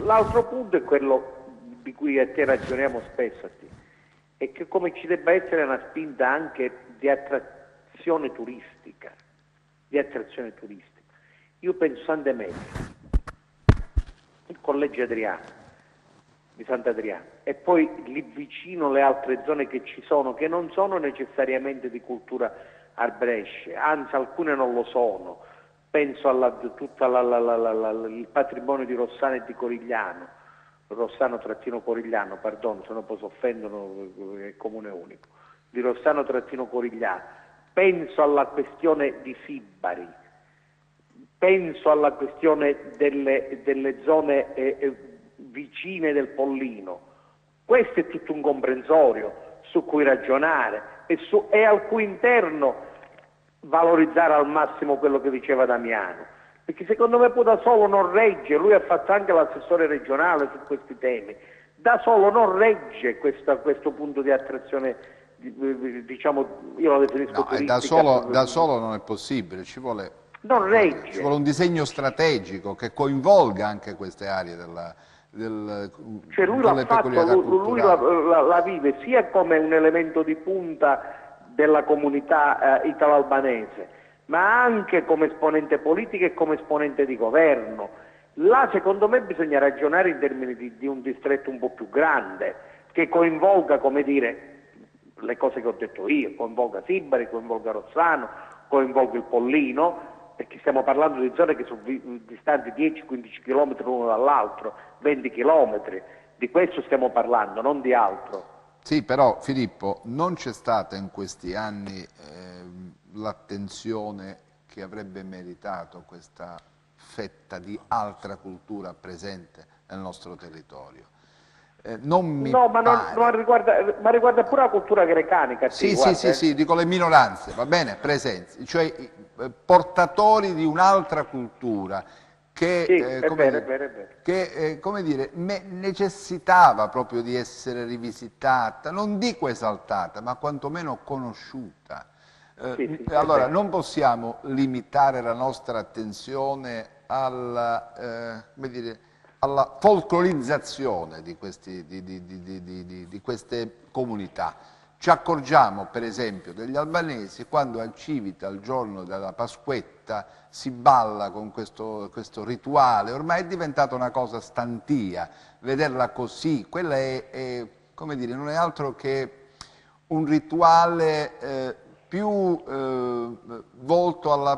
L'altro punto è quello di cui a te ragioniamo spesso, è che come ci debba essere una spinta anche di attrazione turistica. Io penso San Demetrio, il collegio Adriano, di Sant'Adriano, e poi lì vicino le altre zone che ci sono, che non sono necessariamente di cultura arbresce, anzi alcune non lo sono. Penso a tutto il patrimonio di Rossano e di Corigliano, Rossano-Corigliano, perdono, se no poi si offendono, è comune unico, di Rossano-Corigliano. Penso alla questione di Sibari, penso alla questione delle zone vicine del Pollino. Questo è tutto un comprensorio su cui ragionare e al cui interno valorizzare al massimo quello che diceva Damiano, perché secondo me poi da solo non regge. Lui ha fatto anche l'assessore regionale su questi temi, da solo non regge questo punto di attrazione, diciamo, io lo definisco turistica. Da solo non è possibile, ci vuole un disegno strategico che coinvolga anche queste aree cioè lui l'ha fatto, lui la vive sia come un elemento di punta della comunità italo-albanese, ma anche come esponente politico e come esponente di governo. Là secondo me bisogna ragionare in termini di un distretto un po' più grande, che coinvolga, come dire, le cose che ho detto io, coinvolga Sibari, coinvolga Rossano, coinvolga il Pollino, perché stiamo parlando di zone che sono distanti 10-15 km l'uno dall'altro, 20 km, di questo stiamo parlando, non di altro. Sì, però Filippo, non c'è stata in questi anni l'attenzione che avrebbe meritato questa fetta di altra cultura presente nel nostro territorio. Ma riguarda pure la cultura grecanica. Sì, dico le minoranze, va bene, presenze, cioè portatori di un'altra cultura che, come dire, necessitava proprio di essere rivisitata, non dico esaltata, ma quantomeno conosciuta. Allora, non possiamo limitare la nostra attenzione alla folclorizzazione di queste comunità. Ci accorgiamo, per esempio, degli albanesi quando a Civita, il giorno della Pasquetta, si balla con questo rituale. Ormai è diventata una cosa stantia, vederla così. Quella come dire, non è altro che un rituale più volto alla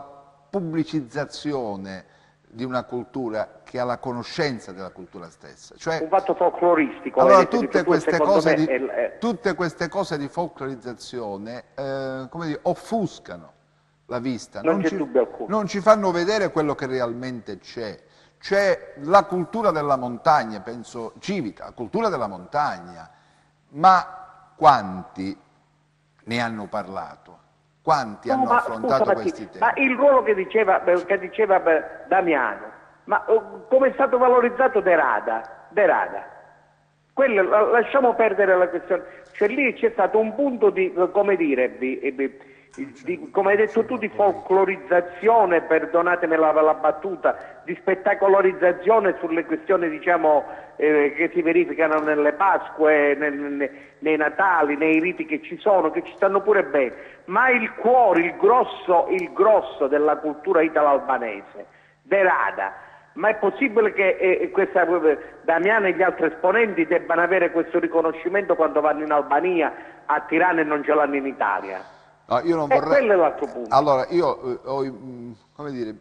pubblicizzazione di una cultura che alla conoscenza della cultura stessa. Cioè, un fatto folcloristico. Allora tutte queste cose di folclorizzazione come dire, offuscano la vista, non ci fanno vedere quello che realmente c'è. C'è la cultura della montagna, penso Civita, la cultura della montagna, ma quanti ne hanno parlato? Quanti hanno affrontato questi temi? Ma il ruolo che diceva Damiano, ma come è stato valorizzato Derada? Quello, lasciamo perdere la questione, cioè lì c'è stato un punto di, come dire, come hai detto tu, di folclorizzazione, perdonatemi la battuta, di spettacolarizzazione sulle questioni, diciamo, che si verificano nelle Pasque, nei Natali, nei riti che ci sono, che ci stanno pure bene, ma il cuore, il grosso della cultura italo-albanese, Derada. Ma è possibile che Damiano e gli altri esponenti debbano avere questo riconoscimento quando vanno in Albania, a Tirana, e non ce l'hanno in Italia? No, io non vorrei... quello è l'altro punto. Allora, io ho, come dire,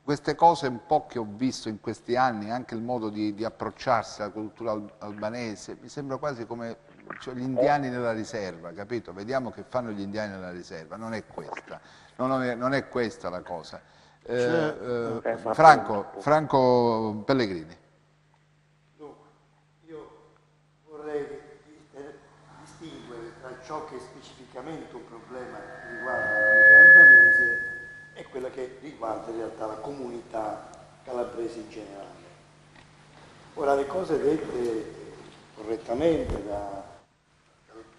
queste cose un po' che ho visto in questi anni, anche il modo di approcciarsi alla cultura albanese, mi sembra quasi come gli indiani nella riserva, capito? Vediamo che fanno gli indiani nella riserva, non è questa, non è questa la cosa. Franco Pellegrini. Dunque, io vorrei distinguere tra ciò che è specificamente un problema che riguarda la comunità albanese e quella che riguarda in realtà la comunità calabrese in generale. Ora, le cose dette correttamente dal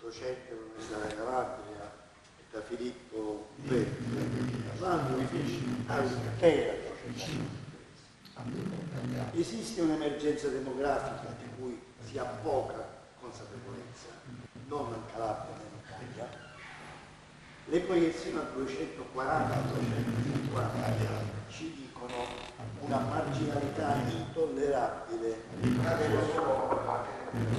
docente dell'Università della Calabria e da Filippo Berti, parlando all'intera società. Esiste un'emergenza demografica di cui si ha poca consapevolezza, non in Calabria né in Italia. Le proiezioni a 240-250 ci dicono una marginalità intollerabile.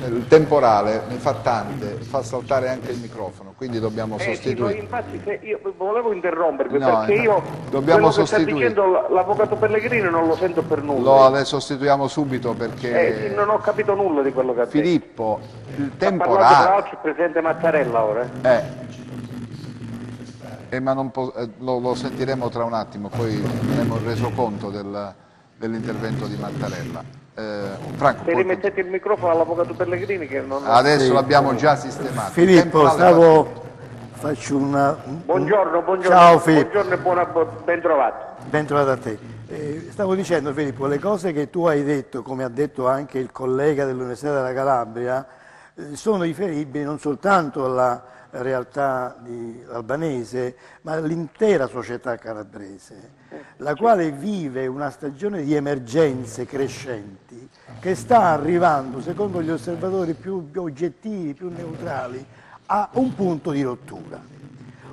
Il temporale ne fa tante, fa saltare anche il microfono, quindi dobbiamo sostituire. Infatti io volevo interrompervi No, perché io dobbiamo quello che sta sostituire. dicendo l'avvocato Pellegrini non lo sento per nulla. Le sostituiamo subito perché Sì, non ho capito nulla di quello che ha detto. Filippo, il Ha parlato tra temporale... l'altro il presidente Mattarella ora. Ma lo sentiremo tra un attimo, poi faremo il resoconto dell'intervento di Mattarella. Franco, Se rimettete il microfono all'avvocato Pellegrini che non... adesso l'abbiamo già sistemato. Filippo, faccio una... Buongiorno. Ciao Filippo. Buongiorno e ben trovato. Ben trovato a te. Stavo dicendo, Filippo, le cose che tu hai detto, come ha detto anche il collega dell'Università della Calabria, sono riferibili non soltanto alla realtà albanese, ma all'intera società calabrese, la quale vive una stagione di emergenze crescenti che sta arrivando, secondo gli osservatori più oggettivi, più neutrali, a un punto di rottura.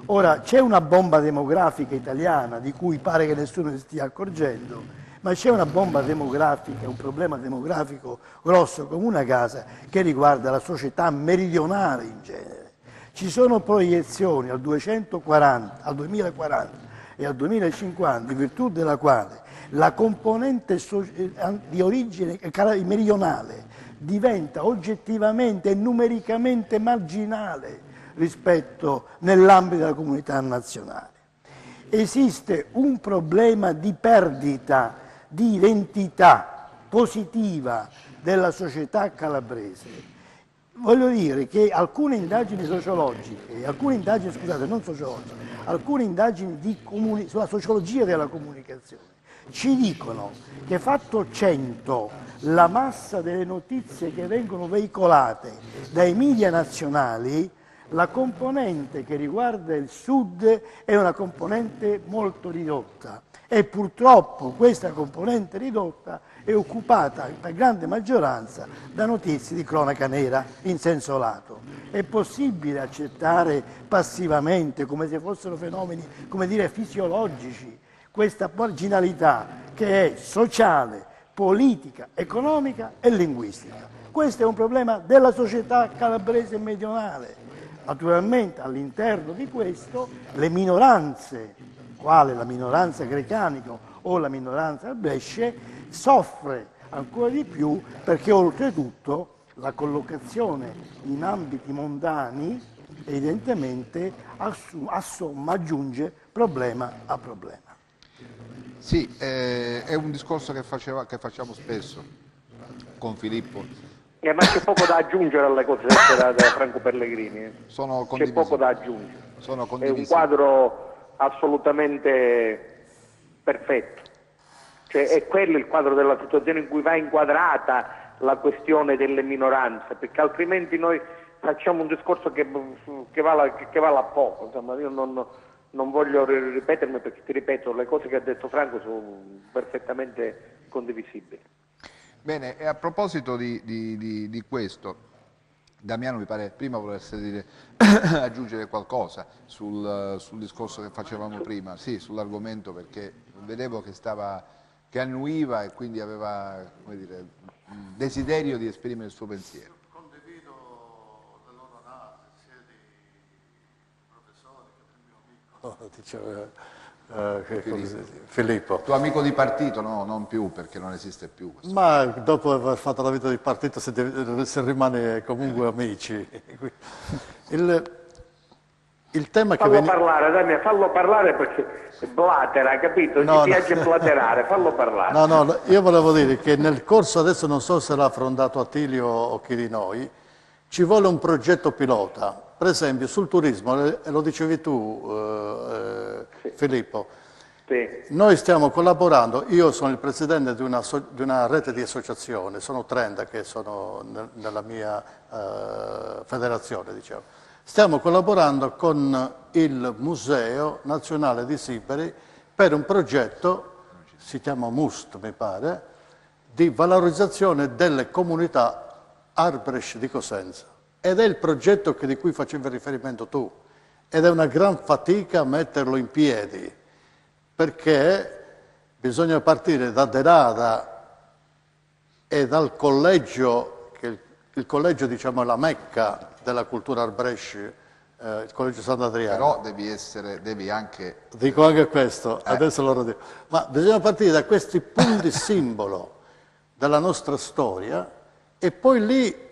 Ora, c'è una bomba demografica italiana di cui pare che nessuno si stia accorgendo, ma c'è una bomba demografica, un problema demografico grosso come una casa che riguarda la società meridionale in genere. Ci sono proiezioni al 2040 e al 2050, in virtù della quale la componente di origine meridionale diventa oggettivamente e numericamente marginale rispetto nell'ambito della comunità nazionale. Esiste un problema di perdita di identità positiva della società calabrese. Voglio dire che alcune indagini sociologiche, alcune indagini sulla sociologia della comunicazione ci dicono che fatto 100 la massa delle notizie che vengono veicolate dai media nazionali, la componente che riguarda il Sud è una componente molto ridotta e purtroppo questa componente ridotta è occupata per grande maggioranza da notizie di cronaca nera in senso lato. È possibile accettare passivamente, come se fossero fenomeni, come dire, fisiologici, questa marginalità che è sociale, politica, economica e linguistica? Questo è un problema della società calabrese e meridionale. Naturalmente all'interno di questo le minoranze, quale la minoranza grecanica o la minoranza bresce, soffre ancora di più perché oltretutto la collocazione in ambiti mondani evidentemente aggiunge problema a problema. Sì, è un discorso che facciamo spesso con Filippo. Ma c'è poco da aggiungere alle cose dette da Franco Pellegrini. C'è poco da aggiungere. È un quadro assolutamente perfetto. Cioè, è quello il quadro della situazione in cui va inquadrata la questione delle minoranze, perché altrimenti noi facciamo un discorso che vale a poco. Insomma, io non voglio ripetermi perché, ti ripeto, le cose che ha detto Franco sono perfettamente condivisibili. Bene, e a proposito di questo, Damiano mi pare prima volesse aggiungere qualcosa sul discorso che facevamo prima, sì, sull'argomento, perché vedevo che annuiva e quindi aveva, come dire, desiderio di esprimere il suo pensiero. Condivido le loro analisi, sia di professori che del mio amico. Filippo. Tuo amico di partito? No, non più, perché non esiste più. Ma dopo aver fatto la vita di partito si rimane comunque amici. Il tema fallo parlare, Damiano, fallo parlare perché blatera, capito? Gli piace blaterare, fallo parlare. No, io volevo dire che nel corso, adesso non so se l'ha affrontato Attilio o chi di noi, ci vuole un progetto pilota, per esempio sul turismo, e lo dicevi tu Filippo, Sì. Noi stiamo collaborando, io sono il presidente di una rete di associazioni, sono 30 che sono nella mia federazione, diciamo. Stiamo collaborando con il Museo Nazionale di Sibari per un progetto, si chiama MUST mi pare, di valorizzazione delle comunità Arbresh di Cosenza. Ed è il progetto di cui facevi riferimento tu. Ed è una gran fatica metterlo in piedi, perché bisogna partire da Derada e dal collegio, che il collegio diciamo è la mecca della cultura Arbresh, il collegio Sant'Adriano. Però devi anche... Dico anche questo, adesso lo dico. Ma bisogna partire da questi punti simbolo della nostra storia e poi lì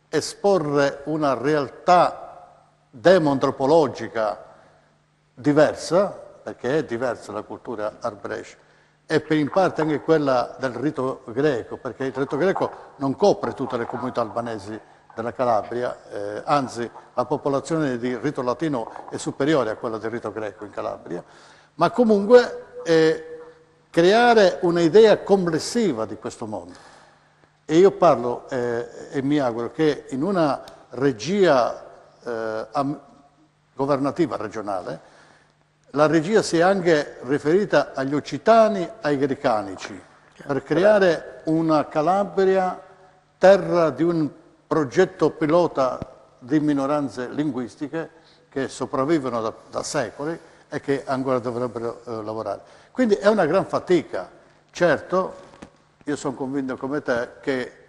esporre una realtà demoantropologica diversa, perché è diversa la cultura Arbresh, e in parte anche quella del rito greco, perché il rito greco non copre tutte le comunità albanesi della Calabria, anzi la popolazione di rito latino è superiore a quella del rito greco in Calabria, ma comunque creare un'idea complessiva di questo mondo. E io parlo e mi auguro che in una regia governativa regionale la regia sia anche riferita agli occitani, ai gricanici, per creare una Calabria terra di un progetto pilota di minoranze linguistiche che sopravvivono da secoli e che ancora dovrebbero lavorare. Quindi è una gran fatica. Certo, io sono convinto come te che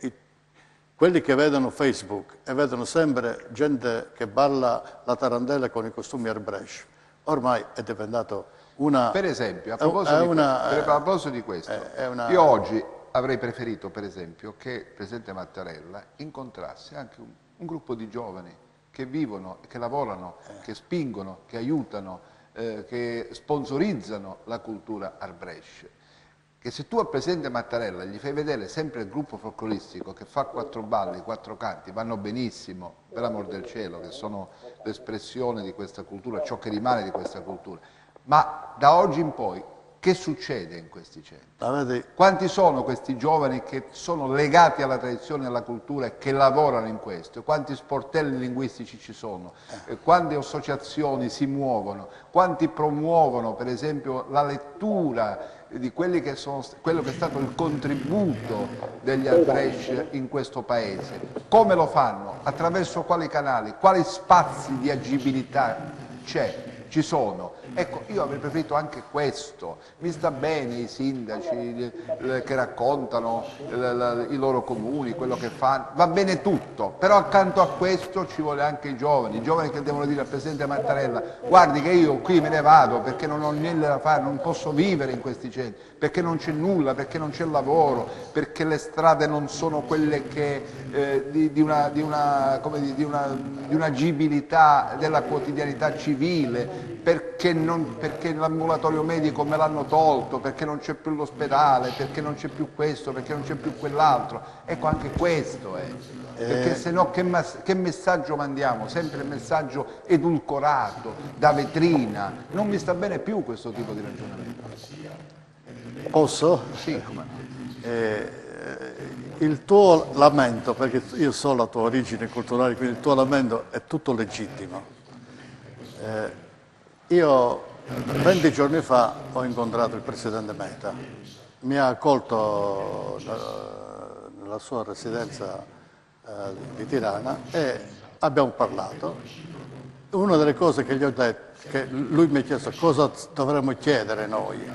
quelli che vedono Facebook e vedono sempre gente che balla la tarantella con i costumi Arbresh, ormai è diventato una... Per esempio, a proposito di questo, io oggi avrei preferito, per esempio, che il Presidente Mattarella incontrasse anche un gruppo di giovani che vivono, che lavorano, che spingono, che aiutano, che sponsorizzano la cultura Arbresh. Che se tu al Presidente Mattarella gli fai vedere sempre il gruppo folcloristico che fa 4 balli, 4 canti, vanno benissimo, per l'amor del cielo, che sono l'espressione di questa cultura, ciò che rimane di questa cultura. Ma da oggi in poi, che succede in questi centri? Quanti sono questi giovani che sono legati alla tradizione e alla cultura e che lavorano in questo? Quanti sportelli linguistici ci sono? Quante associazioni si muovono? Quanti promuovono, per esempio, la lettura di quello che è stato il contributo degli Arbresh in questo paese? Come lo fanno? Attraverso quali canali? Quali spazi di agibilità ci sono? Ecco, io avrei preferito anche questo. Mi sta bene i sindaci che raccontano i loro comuni, quello che fanno, va bene tutto, però accanto a questo ci vuole anche i giovani che devono dire al Presidente Mattarella: guardi che io qui me ne vado perché non ho niente da fare, non posso vivere in questi centri, perché non c'è nulla, perché non c'è lavoro, perché le strade non sono quelle che di un'agibilità della quotidianità civile, perché l'ambulatorio medico me l'hanno tolto, perché non c'è più l'ospedale, perché non c'è più questo, perché non c'è più quell'altro. Ecco, anche questo è. Perché se no che messaggio mandiamo? Sempre il messaggio edulcorato, da vetrina. Non mi sta bene più questo tipo di ragionamento. Posso? Sì, come no. Il tuo lamento, perché io so la tua origine culturale, quindi il tuo lamento è tutto legittimo. Io 20 giorni fa ho incontrato il Presidente Meta, mi ha accolto nella sua residenza di Tirana e abbiamo parlato. Una delle cose che gli ho detto, che lui mi ha chiesto cosa dovremmo chiedere noi,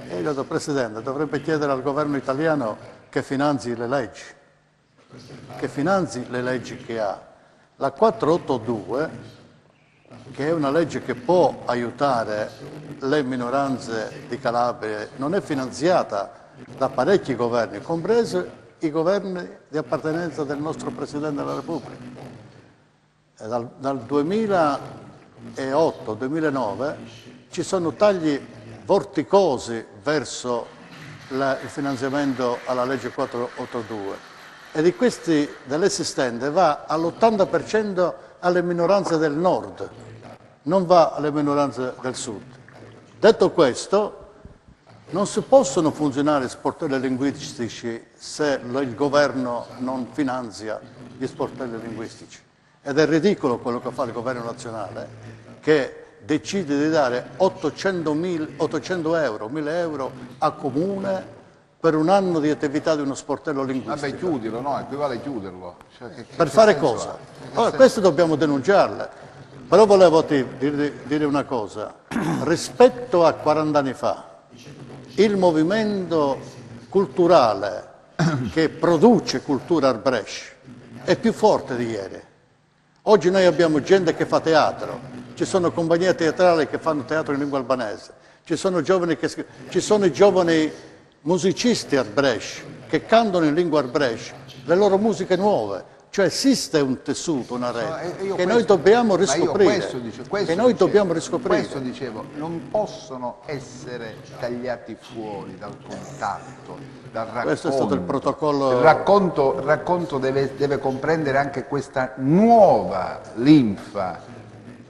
e gli ho detto: Presidente, dovrebbe chiedere al governo italiano che finanzi le leggi, che ha. La 482, che è una legge che può aiutare le minoranze di Calabria, non è finanziata da parecchi governi, compresi i governi di appartenenza del nostro Presidente della Repubblica. Dal 2008-2009 ci sono tagli vorticosi verso il finanziamento alla legge 482 e di questi dell'esistente va all'80% alle minoranze del nord, non va alle minoranze del sud. Detto questo, non si possono funzionare sportelli linguistici se il governo non finanzia gli sportelli linguistici. Ed è ridicolo quello che fa il governo nazionale, che decide di dare 800 euro, 1000 euro a comune per un anno di attività di uno sportello linguistico. Vabbè, chiudilo, no? Equivale chiuderlo. Cioè, per fare cosa? Allora, questo dobbiamo denunciarle. Però volevo dire una cosa. Rispetto a 40 anni fa, il movimento culturale che produce cultura al Brescia è più forte di ieri. Oggi noi abbiamo gente che fa teatro, ci sono compagnie teatrali che fanno teatro in lingua albanese, ci sono i giovani musicisti al Brescia che cantano in lingua al Brescia, le loro musiche nuove. Cioè esiste un tessuto, una rete, che noi dobbiamo riscoprire. Questo dicevo, non possono essere tagliati fuori dal contatto, dal racconto. Questo è stato il protocollo. Il racconto deve comprendere anche questa nuova linfa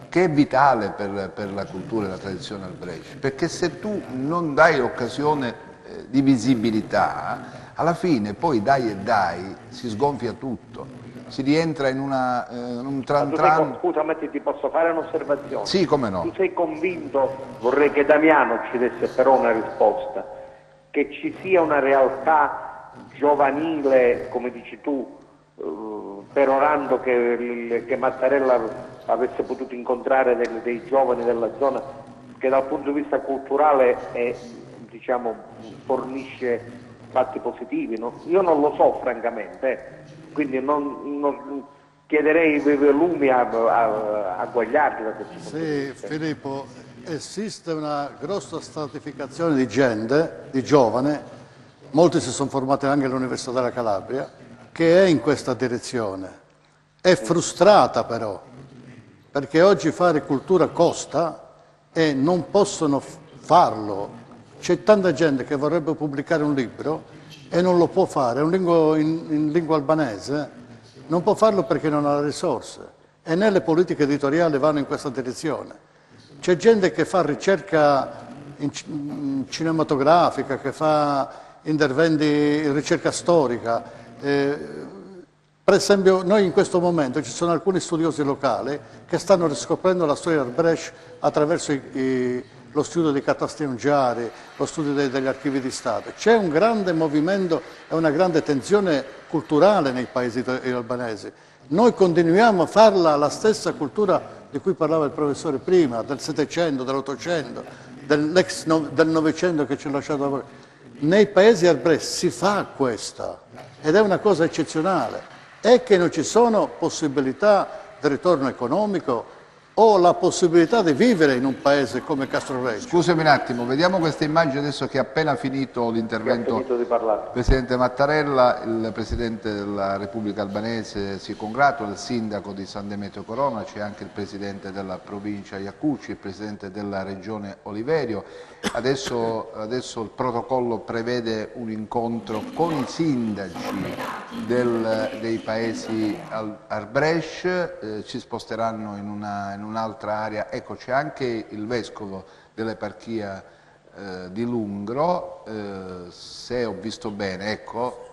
che è vitale per la cultura e la tradizione al Brescia, perché se tu non dai occasione di visibilità, alla fine poi dai si sgonfia tutto. Si rientra in un tran. Scusa, ti posso fare un'osservazione? Sì, come no. Tu sei convinto, vorrei che Damiano ci desse però una risposta, che ci sia una realtà giovanile, come dici tu, perorando che Mattarella avesse potuto incontrare dei giovani della zona, che dal punto di vista culturale fornisce fatti positivi, no? Io non lo so francamente, quindi non chiederei Lumi a guagliarti da questo punto di vista. Filippo, esiste una grossa stratificazione di gente, di giovane, molti si sono formati anche all'Università della Calabria, che è in questa direzione. È frustrata però, perché oggi fare cultura costa e non possono farlo. C'è tanta gente che vorrebbe pubblicare un libro e non lo può fare, in lingua albanese, non può farlo perché non ha le risorse e né le politiche editoriali vanno in questa direzione. C'è gente che fa ricerca cinematografica, che fa interventi in ricerca storica. Per esempio, noi in questo momento ci sono alcuni studiosi locali che stanno riscoprendo la storia del Brescia attraverso lo studio di Catastino Giari, lo studio degli archivi di Stato. C'è un grande movimento e una grande tensione culturale nei paesi albanesi. Noi continuiamo a farla la stessa cultura di cui parlava il professore prima, del Settecento, dell'Ottocento, del Novecento che ci ha lasciato. Nei paesi albanesi si fa questa ed è una cosa eccezionale. È che non ci sono possibilità di ritorno economico o la possibilità di vivere in un paese come Castroreggio. Scusami un attimo, vediamo questa immagine adesso che è appena finito l'intervento del Presidente Mattarella. Il Presidente della Repubblica Albanese si congratula, il Sindaco di San Demetrio Corona, c'è anche il Presidente della Provincia Iacucci, il Presidente della Regione Oliverio. Adesso il protocollo prevede un incontro con i sindaci dei paesi al Brescia, ci sposteranno in un'altra area. Ecco, c'è anche il Vescovo dell'Eparchia di Lungro, se ho visto bene, ecco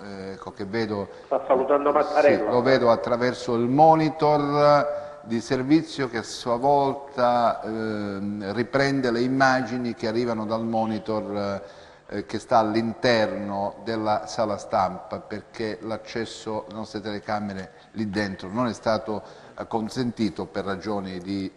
che vedo. Sta salutando Mattarella. Sì, lo vedo attraverso il monitor di servizio che a sua volta riprende le immagini che arrivano dal monitor che sta all'interno della sala stampa, perché l'accesso alle nostre telecamere lì dentro non è stato consentito per ragioni di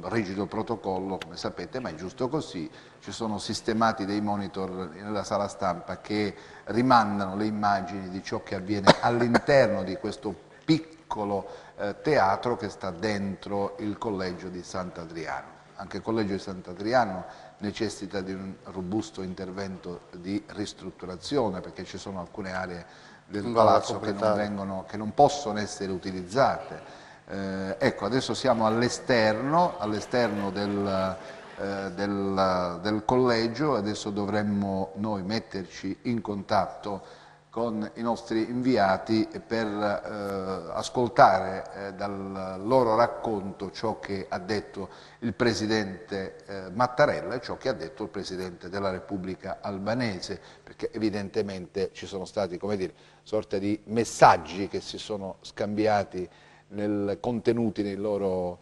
rigido protocollo, come sapete, ma è giusto così. Ci sono sistemati dei monitor nella sala stampa che rimandano le immagini di ciò che avviene all'interno di questo piccolo teatro che sta dentro il collegio di Sant'Adriano. Anche il collegio di Sant'Adriano necessita di un robusto intervento di ristrutturazione, perché ci sono alcune aree del palazzo che non possono essere utilizzate. Ecco, adesso siamo all'esterno del collegio, adesso dovremmo noi metterci in contatto con i nostri inviati per ascoltare dal loro racconto ciò che ha detto il Presidente Mattarella e ciò che ha detto il Presidente della Repubblica albanese, perché evidentemente ci sono stati, come dire, sorta di messaggi che si sono scambiati contenuti nei loro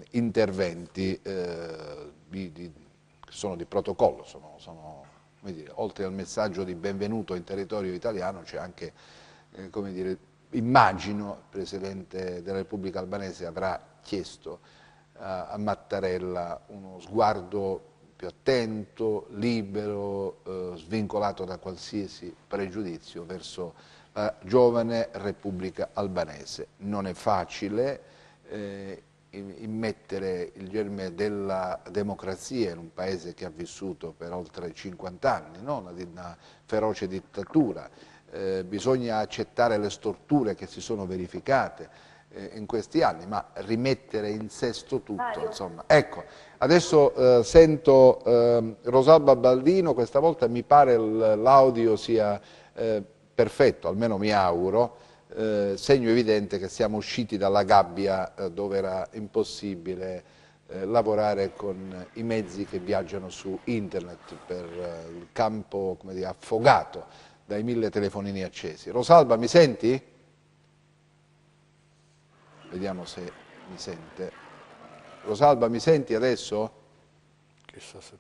interventi che sono di protocollo, come dire, oltre al messaggio di benvenuto in territorio italiano c'è anche, come dire, immagino il Presidente della Repubblica albanese avrà chiesto a Mattarella uno sguardo più attento, libero, svincolato da qualsiasi pregiudizio verso la giovane Repubblica albanese. Non è facile immettere il germe della democrazia in un paese che ha vissuto per oltre 50 anni, no? Una feroce dittatura, bisogna accettare le storture che si sono verificate in questi anni, ma rimettere in sesto tutto, insomma. Ecco, adesso sento Rosalba Baldino, questa volta mi pare l'audio sia perfetto, almeno mi auguro, segno evidente che siamo usciti dalla gabbia dove era impossibile lavorare con i mezzi che viaggiano su internet per il campo, come dire, affogato dai 1000 telefonini accesi. Rosalba, mi senti? Vediamo se mi sente. Rosalba, mi senti adesso? Chissà se...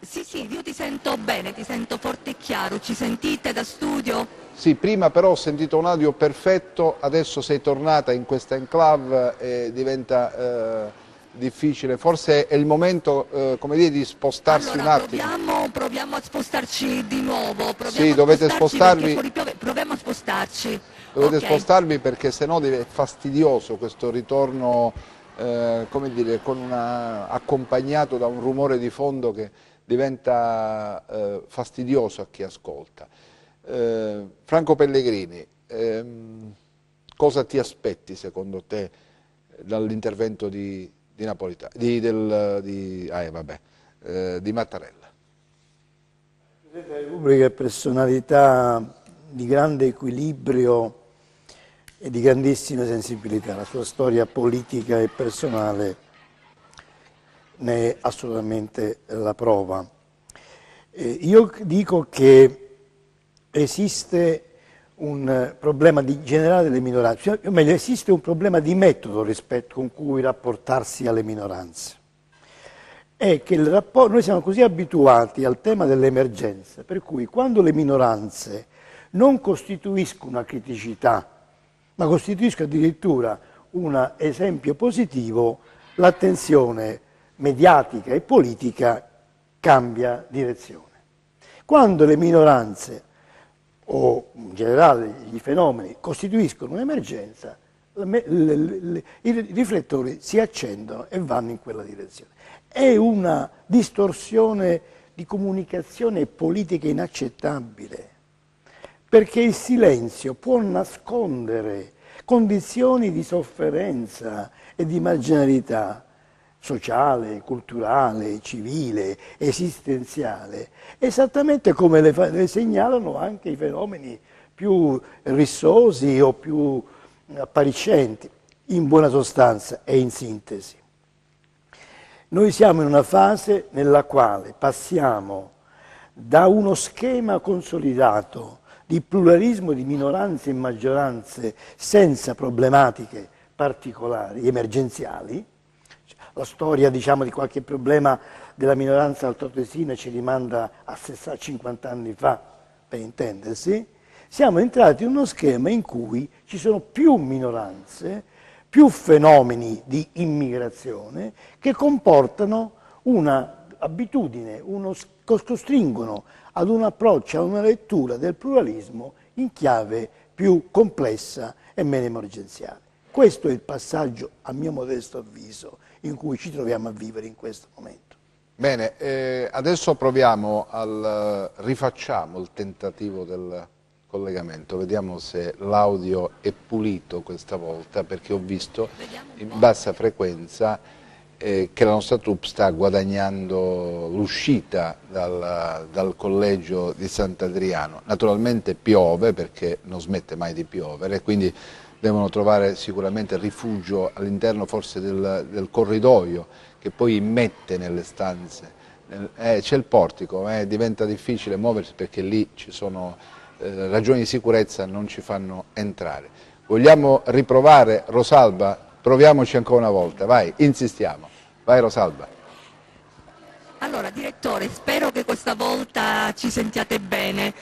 Sì, io ti sento bene, ti sento forte e chiaro. Ci sentite da studio? Sì, prima però ho sentito un audio perfetto, adesso sei tornata in questa enclave e diventa difficile. Forse è il momento, come dire, di spostarsi un attimo. Proviamo a spostarci di nuovo. Sì, dovete spostarvi. Proviamo a spostarci. Dovete spostarvi perché sennò è fastidioso questo ritorno, come dire, accompagnato da un rumore di fondo che diventa fastidioso a chi ascolta. Franco Pellegrini, cosa ti aspetti secondo te dall'intervento di Mattarella? Il Presidente della Repubblica è personalità di grande equilibrio e di grandissima sensibilità. La sua storia politica e personale ne è assolutamente la prova. Io dico che esiste un problema generale delle minoranze, o meglio, esiste un problema di metodo rispetto con cui rapportarsi alle minoranze. È che noi siamo così abituati al tema dell'emergenza, per cui quando le minoranze non costituiscono una criticità, ma costituiscono addirittura un esempio positivo, l'attenzione mediatica e politica cambia direzione. Quando le minoranze o in generale i fenomeni costituiscono un'emergenza, i riflettori si accendono e vanno in quella direzione. È una distorsione di comunicazione politica inaccettabile, perché il silenzio può nascondere condizioni di sofferenza e di marginalità sociale, culturale, civile, esistenziale, esattamente come le segnalano anche i fenomeni più rissosi o più appariscenti, in buona sostanza e in sintesi. Noi siamo in una fase nella quale passiamo da uno schema consolidato di pluralismo di minoranze e maggioranze senza problematiche particolari, emergenziali. La storia, diciamo, di qualche problema della minoranza altoatesina ci rimanda a 50 anni fa, per intendersi. Siamo entrati in uno schema in cui ci sono più minoranze, più fenomeni di immigrazione che comportano una abitudine, costringono ad un approccio, a una lettura del pluralismo in chiave più complessa e meno emergenziale. Questo è il passaggio, a mio modesto avviso, in cui ci troviamo a vivere in questo momento. Bene, adesso rifacciamo il tentativo del collegamento, vediamo se l'audio è pulito questa volta, perché ho visto in bassa frequenza che la nostra troupe sta guadagnando l'uscita dal collegio di Sant'Adriano. Naturalmente piove, perché non smette mai di piovere, quindi devono trovare sicuramente rifugio all'interno forse del corridoio che poi immette nelle stanze. C'è il portico, diventa difficile muoversi perché lì ci sono ragioni di sicurezza, non ci fanno entrare. Vogliamo riprovare, Rosalba? Proviamoci ancora una volta, vai, insistiamo. Vai Rosalba. Allora, direttore, spero che questa volta ci sentiate bene.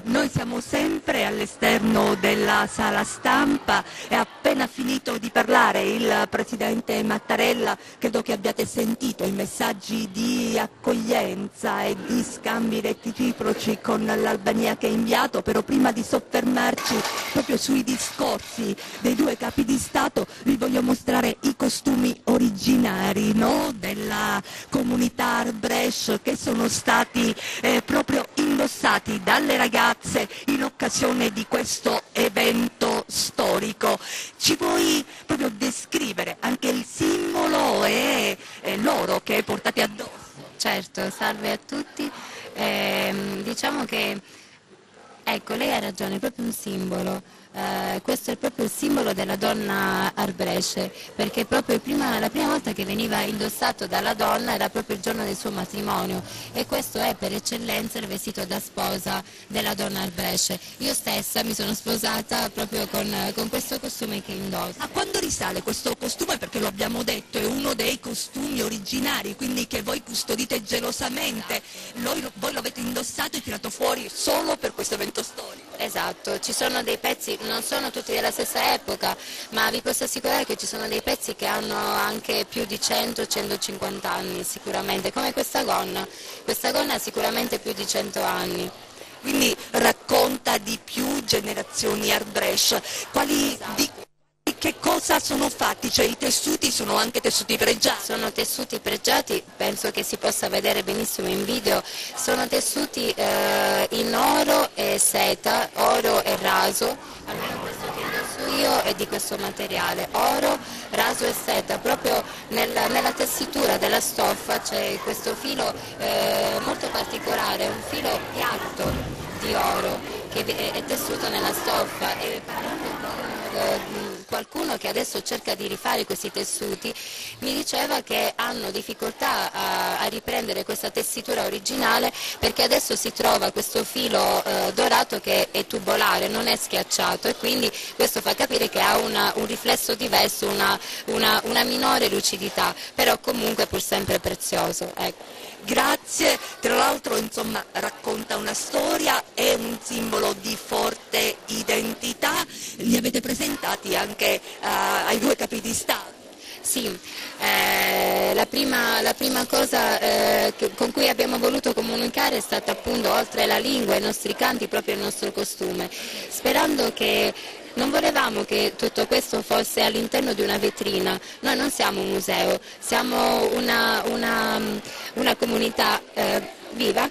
Noi siamo sempre all'esterno della sala stampa e appena finito di parlare il presidente Mattarella, credo che abbiate sentito i messaggi di accoglienza e di scambi reciproci con l'Albania che ha inviato, però prima di soffermarci proprio sui discorsi dei due capi di Stato vi voglio mostrare i costumi originari, no? Della comunità Arbresh, che sono stati proprio indossati dalle ragazze in occasione di questo evento storico. Ci vuoi proprio descrivere anche il simbolo e l'oro che portate addosso? Certo, salve a tutti. Diciamo che, ecco, lei ha ragione, è proprio un simbolo. Questo è proprio il simbolo della donna Arbresh, perché proprio la prima volta che veniva indossato dalla donna era proprio il giorno del suo matrimonio, e questo è per eccellenza il vestito da sposa della donna Arbresh. Io stessa mi sono sposata proprio con questo costume che indosso. A quando risale questo costume? Perché lo abbiamo detto, è uno dei costumi originari, quindi che voi custodite gelosamente. Voi lo avete indossato e tirato fuori solo per questo evento storico. Esatto, ci sono dei pezzi, non sono tutti della stessa epoca, ma vi posso assicurare che ci sono dei pezzi che hanno anche più di 100-150 anni sicuramente, come questa gonna. Questa gonna ha sicuramente più di 100 anni. Quindi racconta di più generazioni Arbresh. Di che cosa sono fatti? Cioè i tessuti sono anche tessuti pregiati? Sono tessuti pregiati, penso che si possa vedere benissimo in video, sono tessuti in oro e seta, oro e raso, almeno questo che indosso io è di questo materiale, oro, raso e seta, proprio nella tessitura della stoffa c'è questo filo molto particolare, un filo piatto di oro che è tessuto nella stoffa, e parlando con qualcuno che adesso cerca di rifare questi tessuti mi diceva che hanno difficoltà a riprendere questa tessitura originale, perché adesso si trova questo filo dorato che è tubolare, non è schiacciato, e quindi questo fa capire che ha un riflesso diverso, una minore lucidità, però comunque pur sempre prezioso. Ecco. Grazie, tra l'altro insomma racconta una storia, è un simbolo di forte identità, li avete presentati anche ai due capi di Stato. Sì, la prima cosa con cui abbiamo voluto comunicare è stata appunto, oltre la lingua e i nostri canti, proprio il nostro costume, sperando che non volevamo che tutto questo fosse all'interno di una vetrina. Noi non siamo un museo, siamo una comunità viva.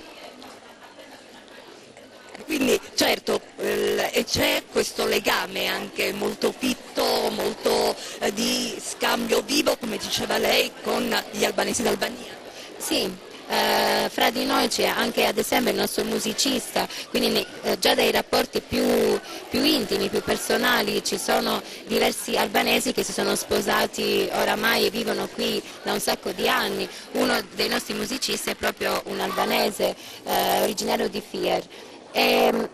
Quindi certo, e c'è questo legame anche molto fitto, molto di scambio vivo, come diceva lei, con gli albanesi d'Albania. Sì. Fra di noi c'è anche ad esempio il nostro musicista, quindi già dai rapporti più intimi, più personali, ci sono diversi albanesi che si sono sposati oramai e vivono qui da un sacco di anni. Uno dei nostri musicisti è proprio un albanese originario di Fier. E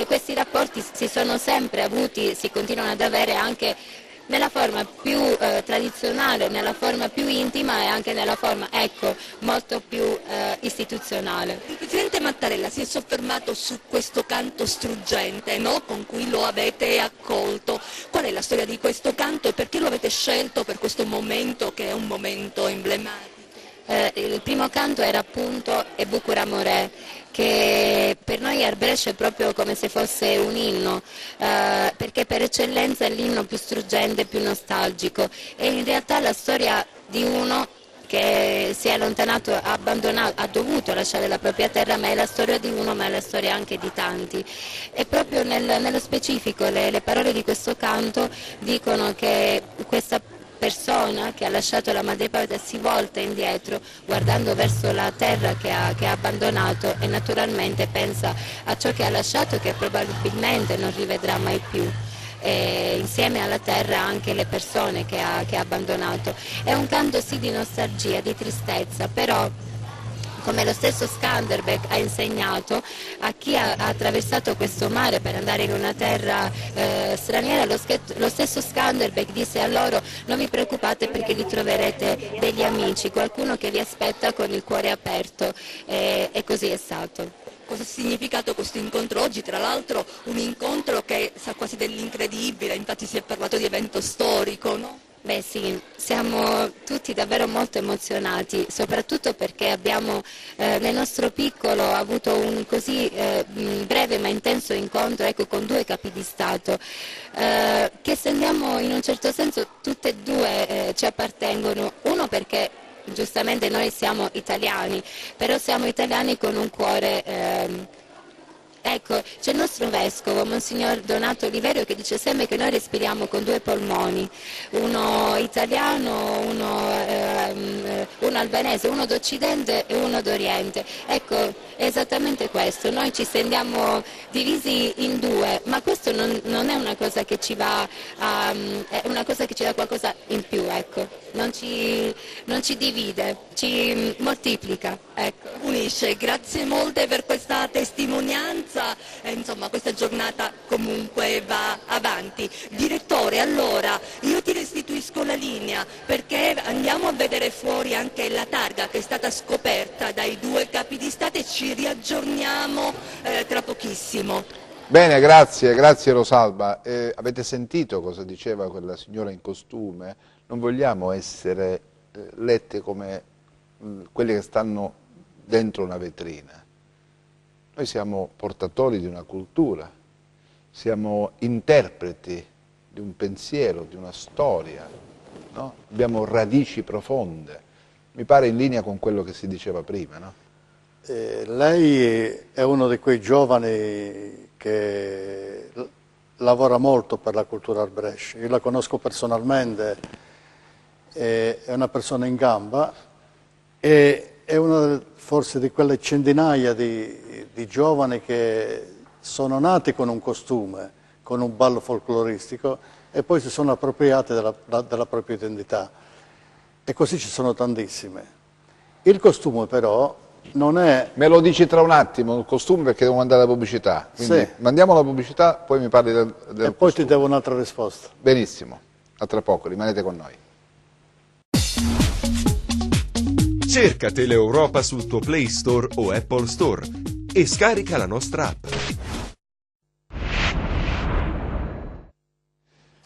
questi rapporti si sono sempre avuti, si continuano ad avere anche nella forma più tradizionale, nella forma più intima e anche nella forma, ecco, molto più istituzionale. Il Presidente Mattarella si è soffermato su questo canto struggente, no? Con cui lo avete accolto. Qual è la storia di questo canto e perché lo avete scelto per questo momento che è un momento emblematico? Il primo canto era appunto E Bucura More, che per noi Arbresh è proprio come se fosse un inno, perché per eccellenza è l'inno più struggente, più nostalgico, e in realtà la storia di uno che si è allontanato, ha abbandonato, ha dovuto lasciare la propria terra, ma è la storia di uno, ma è la storia anche di tanti. E proprio nello specifico le parole di questo canto dicono che persona che ha lasciato la madrepatria si volta indietro guardando verso la terra che ha abbandonato e naturalmente pensa a ciò che ha lasciato, che probabilmente non rivedrà mai più. E insieme alla terra anche le persone che ha abbandonato. È un canto sì di nostalgia, di tristezza, però come lo stesso Skanderbeg ha insegnato a chi ha attraversato questo mare per andare in una terra straniera, lo stesso Skanderbeg disse a loro: non vi preoccupate perché vi troverete degli amici, qualcuno che vi aspetta con il cuore aperto, e così è stato. Cosa ha significato questo incontro oggi? Tra l'altro un incontro che sa quasi dell'incredibile, infatti si è parlato di evento storico, no? Beh sì, siamo tutti davvero molto emozionati, soprattutto perché abbiamo nel nostro piccolo avuto un così breve ma intenso incontro, ecco, con due capi di Stato che sentiamo in un certo senso tutte e due ci appartengono, uno perché giustamente noi siamo italiani, però siamo italiani con un cuore, ecco, c'è il nostro vescovo, Monsignor Donato Oliverio, che dice sempre che noi respiriamo con due polmoni, uno italiano, uno albanese, uno d'Occidente e uno d'Oriente. Ecco, è esattamente questo, noi ci sentiamo divisi in due, ma questo non è una cosa che ci va è una cosa che ci dà qualcosa in più, ecco. Non ci divide, ci moltiplica, ecco. Unisce. Grazie molte per questa testimonianza, insomma questa giornata comunque va avanti. Direttore, allora io ti restituisco la linea perché andiamo a vedere fuori anche la targa che è stata scoperta dai due capi di Stato e ci riaggiorniamo tra pochissimo. Bene, grazie Rosalba. Avete sentito cosa diceva quella signora in costume? Non vogliamo essere lette come quelli che stanno dentro una vetrina. Noi siamo portatori di una cultura, siamo interpreti di un pensiero, di una storia, no? Abbiamo radici profonde. Mi pare in linea con quello che si diceva prima, no? Lei è uno di quei giovani che lavora molto per la cultura Albrecht. Io la conosco personalmente, è una persona in gamba e è una forse di quelle centinaia di giovani che sono nati con un costume, con un ballo folcloristico e poi si sono appropriati della propria identità. E così ci sono tantissime. Il costume però non è... Me lo dici tra un attimo, il costume, perché devo mandare la pubblicità. Quindi sì. Mandiamo la pubblicità, poi mi parli del e costume. poi ti devo un'altra risposta. Benissimo, a tra poco, rimanete con noi. Cerca Teleeuropa sul tuo Play Store o Apple Store e scarica la nostra app.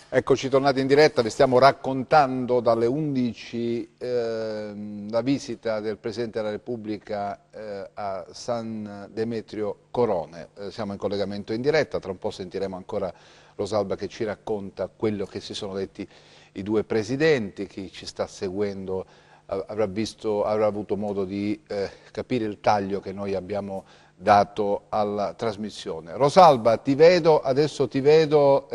Eccoci tornati in diretta, vi stiamo raccontando dalle 11 la visita del Presidente della Repubblica a San Demetrio Corone. Siamo in collegamento in diretta, tra un po' sentiremo ancora Rosalba che ci racconta quello che si sono detti i due Presidenti. Chi ci sta seguendo avrà avuto modo di capire il taglio che noi abbiamo dato alla trasmissione. Rosalba, adesso ti vedo,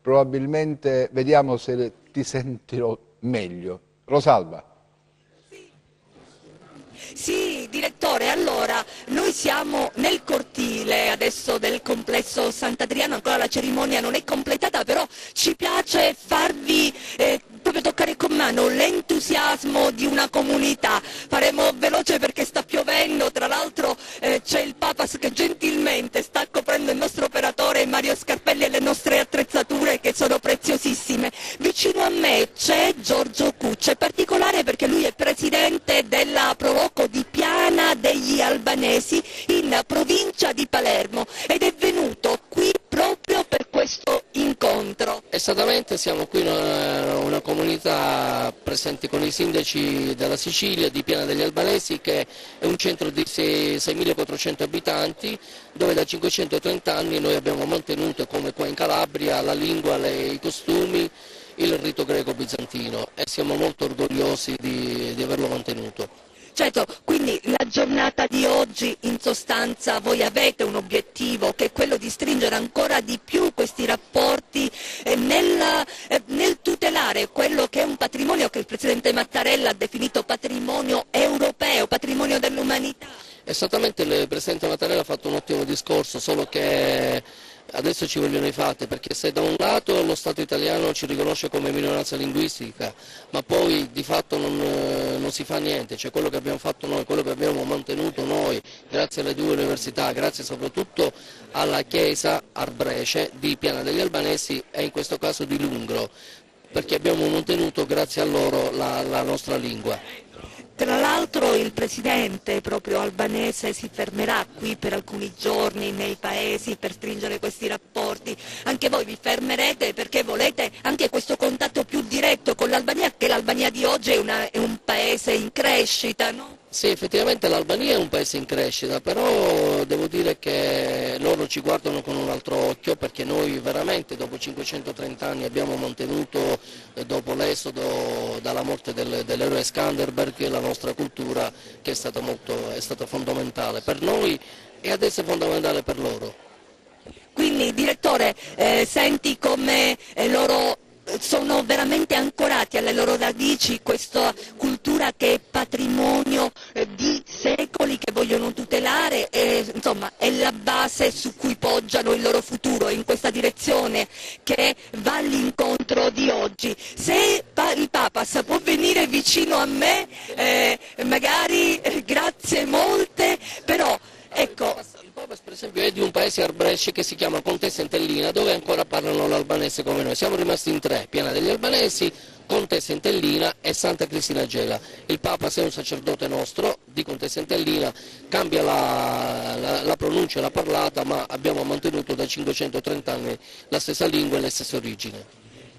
probabilmente vediamo se ti sentirò meglio. Rosalba. Sì, direttore, allora noi siamo nel cortile adesso del complesso Sant'Adriano, ancora la cerimonia non è completata, però ci piace farvi proprio toccare con mano l'entusiasmo di una comunità. Faremo veloce perché sta piovendo, tra l'altro c'è il Papas che gentilmente sta coprendo il nostro operatore Mario Scarpelli e le nostre attrezzature che sono preziosissime. Vicino a me c'è Giorgio Cuccia, è particolare perché lui è presidente della Proloco di Piana degli Albanesi in provincia di Palermo ed è venuto qui proprio per questo incontro. Esattamente, siamo qui in una comunità presente con i sindaci della Sicilia, di Piana degli Albanesi, che è un centro di 6.400 abitanti, dove da 530 anni noi abbiamo mantenuto, come qua in Calabria, la lingua, i costumi, il rito greco-bizantino e siamo molto orgogliosi di averlo mantenuto. Certo, quindi la giornata di oggi in sostanza voi avete un obiettivo che è quello di stringere ancora di più questi rapporti nel tutelare tutelare quello che è un patrimonio che il Presidente Mattarella ha definito patrimonio europeo, patrimonio dell'umanità. Esattamente, il Presidente Mattarella ha fatto un ottimo discorso, solo che adesso ci vogliono i fatti, perché se da un lato lo Stato italiano ci riconosce come minoranza linguistica, ma poi di fatto non si fa niente, cioè quello che abbiamo fatto noi, quello che abbiamo mantenuto noi, grazie alle due università, grazie soprattutto alla chiesa arbresce di Piana degli Albanesi e in questo caso di Lungro, perché abbiamo mantenuto grazie a loro la nostra lingua. Tra l'altro il Presidente proprio albanese si fermerà qui per alcuni giorni nei paesi per stringere questi rapporti. Anche voi vi fermerete perché volete anche questo contatto più diretto con l'Albania, che l'Albania di oggi è un paese in crescita, no? Sì, effettivamente l'Albania è un paese in crescita, però devo dire che loro ci guardano con un altro occhio, perché noi veramente dopo 530 anni abbiamo mantenuto, dopo l'esodo dalla morte dell'eroe Skanderberg, la nostra cultura, che è stata fondamentale per noi e adesso è fondamentale per loro. Quindi, direttore, senti come loro sono veramente ancorati alle loro radici, questa cultura che è patrimonio di secoli, che vogliono tutelare, e insomma è la base su cui poggiano il loro futuro, in questa direzione che va all'incontro di oggi. Se il Papas può venire vicino a me, magari grazie molte, però ecco. Il Papas per esempio è di un paese arbresce che si chiama Conte Sentellina, dove ancora parlano l'albanese come noi. Siamo rimasti in tre: Piana degli Albanesi, Conte Sentellina e Santa Cristina Gela. Il Papas è un sacerdote nostro di Conte Sentellina, cambia la pronuncia, la parlata, ma abbiamo mantenuto da 530 anni la stessa lingua e le stesse origini.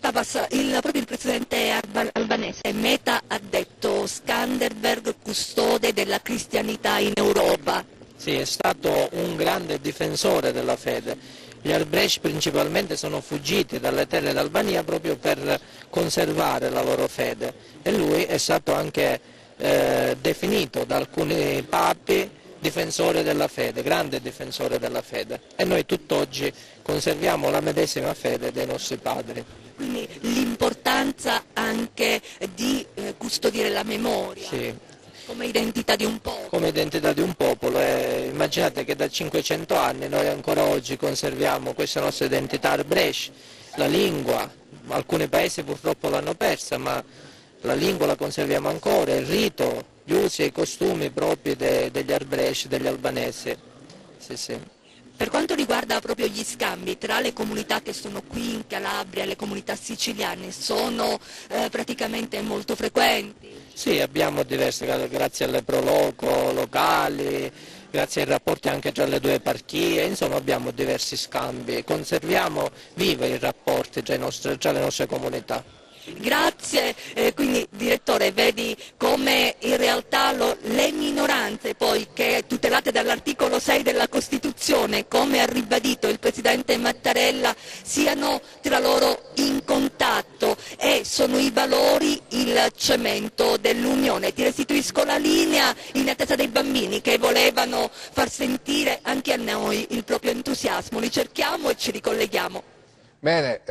Papas, proprio il presidente albanese Meta ha detto Skanderberg custode della cristianità in Europa. Sì, è stato un grande difensore della fede. Gli Albrecht principalmente sono fuggiti dalle terre d'Albania proprio per conservare la loro fede, e lui è stato anche definito da alcuni papi difensore della fede, grande difensore della fede, e noi tutt'oggi conserviamo la medesima fede dei nostri padri. Quindi l'importanza anche di custodire la memoria. Sì. Come identità di un popolo. Come identità di un popolo, immaginate che da 500 anni noi ancora oggi conserviamo questa nostra identità arbresce, la lingua, alcuni paesi purtroppo l'hanno persa, ma la lingua la conserviamo ancora, il rito, gli usi e i costumi propri degli arbresci, degli albanesi. Sì, sì. Per quanto riguarda proprio gli scambi tra le comunità che sono qui in Calabria e le comunità siciliane, sono praticamente molto frequenti? Sì, abbiamo diverse, grazie alle proloco locali, grazie ai rapporti anche tra le due eparchie, insomma abbiamo diversi scambi, conserviamo vivi i rapporti tra le nostre comunità. Grazie, quindi direttore, vedi come in realtà le minoranze poi che tutelate dall'articolo 6 della Costituzione, come ha ribadito il Presidente Mattarella, siano tra loro in contatto e sono i valori il cemento dell'Unione. Ti restituisco la linea in attesa dei bambini che volevano far sentire anche a noi il proprio entusiasmo. Li cerchiamo e ci ricolleghiamo. Bene,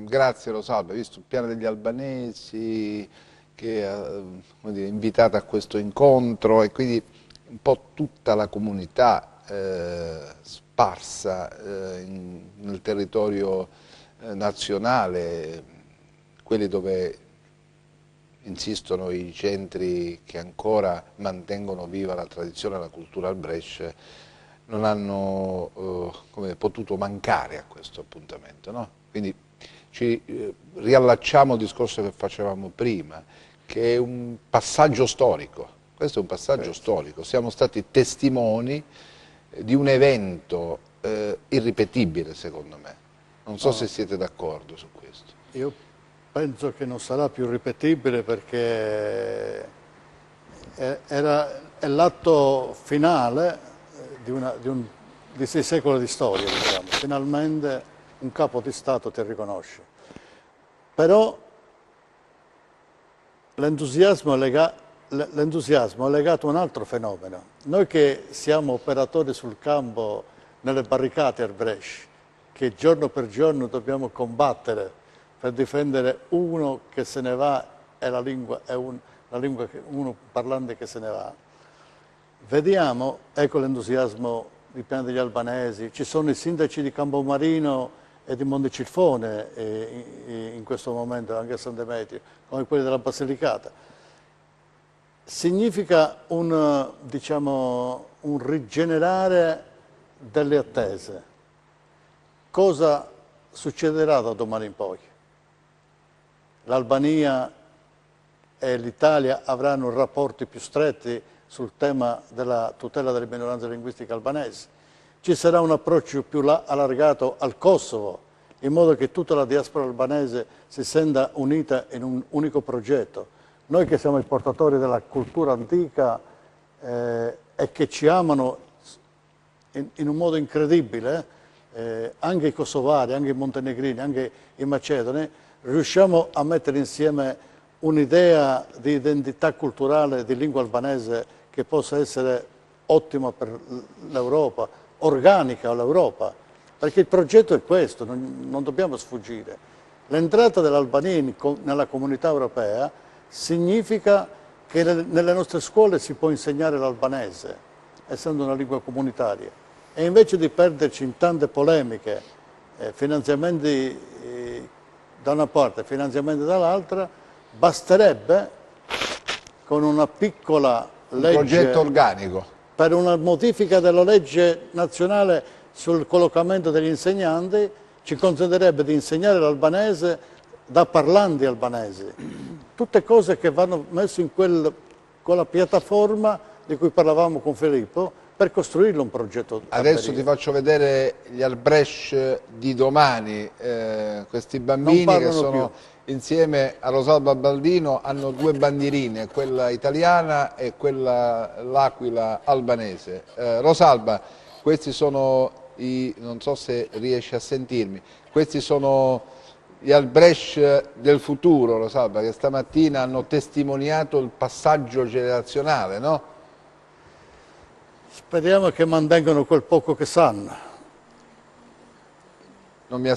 grazie Rosalba, hai visto il Piano degli Albanesi che ha invitato a questo incontro, e quindi un po' tutta la comunità sparsa nel territorio nazionale, quelli dove insistono i centri che ancora mantengono viva la tradizione e la cultura albresce, non hanno potuto mancare a questo appuntamento, no? Quindi ci riallacciamo al discorso che facevamo prima, che è un passaggio storico. Questo è un passaggio storico, siamo stati testimoni di un evento irripetibile, secondo me. Non so se siete d'accordo su questo. Io penso che non sarà più ripetibile, perché è l'atto finale di 6 secoli di storia, diciamo. Finalmente un capo di Stato ti riconosce. Però l'entusiasmo è legato a un altro fenomeno. Noi che siamo operatori sul campo, nelle barricate arbresci, che giorno per giorno dobbiamo combattere per difendere uno che se ne va e la lingua uno parlante che se ne va. Vediamo, ecco l'entusiasmo di Piana degli Albanesi, ci sono i sindaci di Campomarino e di Montecilfone in questo momento, anche a San Demetrio, come quelli della Basilicata. Significa un rigenerare delle attese. Cosa succederà da domani in poi? L'Albania e l'Italia avranno rapporti più stretti sul tema della tutela delle minoranze linguistiche albanesi. Ci sarà un approccio più allargato al Kosovo, in modo che tutta la diaspora albanese si senta unita in un unico progetto. Noi che siamo i portatori della cultura antica e che ci amano in un modo incredibile, anche i kosovari, anche i montenegrini, anche i macedoni, riusciamo a mettere insieme un'idea di identità culturale di lingua albanese che possa essere ottima per l'Europa, organica all'Europa, perché il progetto è questo, non dobbiamo sfuggire. L'entrata dell'Albania nella comunità europea significa che nelle nostre scuole si può insegnare l'albanese, essendo una lingua comunitaria, e invece di perderci in tante polemiche, finanziamenti da una parte, finanziamenti dall'altra, basterebbe con una piccola legge, progetto organico, per una modifica della legge nazionale sul collocamento degli insegnanti, ci consentirebbe di insegnare l'albanese da parlanti albanesi. Tutte cose che vanno messe in quella piattaforma di cui parlavamo con Filippo per costruirlo un progetto. Adesso ti faccio vedere gli Albrecht di domani, questi bambini che sono insieme a Rosalba Baldino, hanno due bandierine, quella italiana e quella l'aquila albanese. Rosalba, questi sono non so se riesci a sentirmi, questi sono gli Albrecht del futuro, Rosalba, che stamattina hanno testimoniato il passaggio generazionale, no? Speriamo che mantengano quel poco che sanno. Non è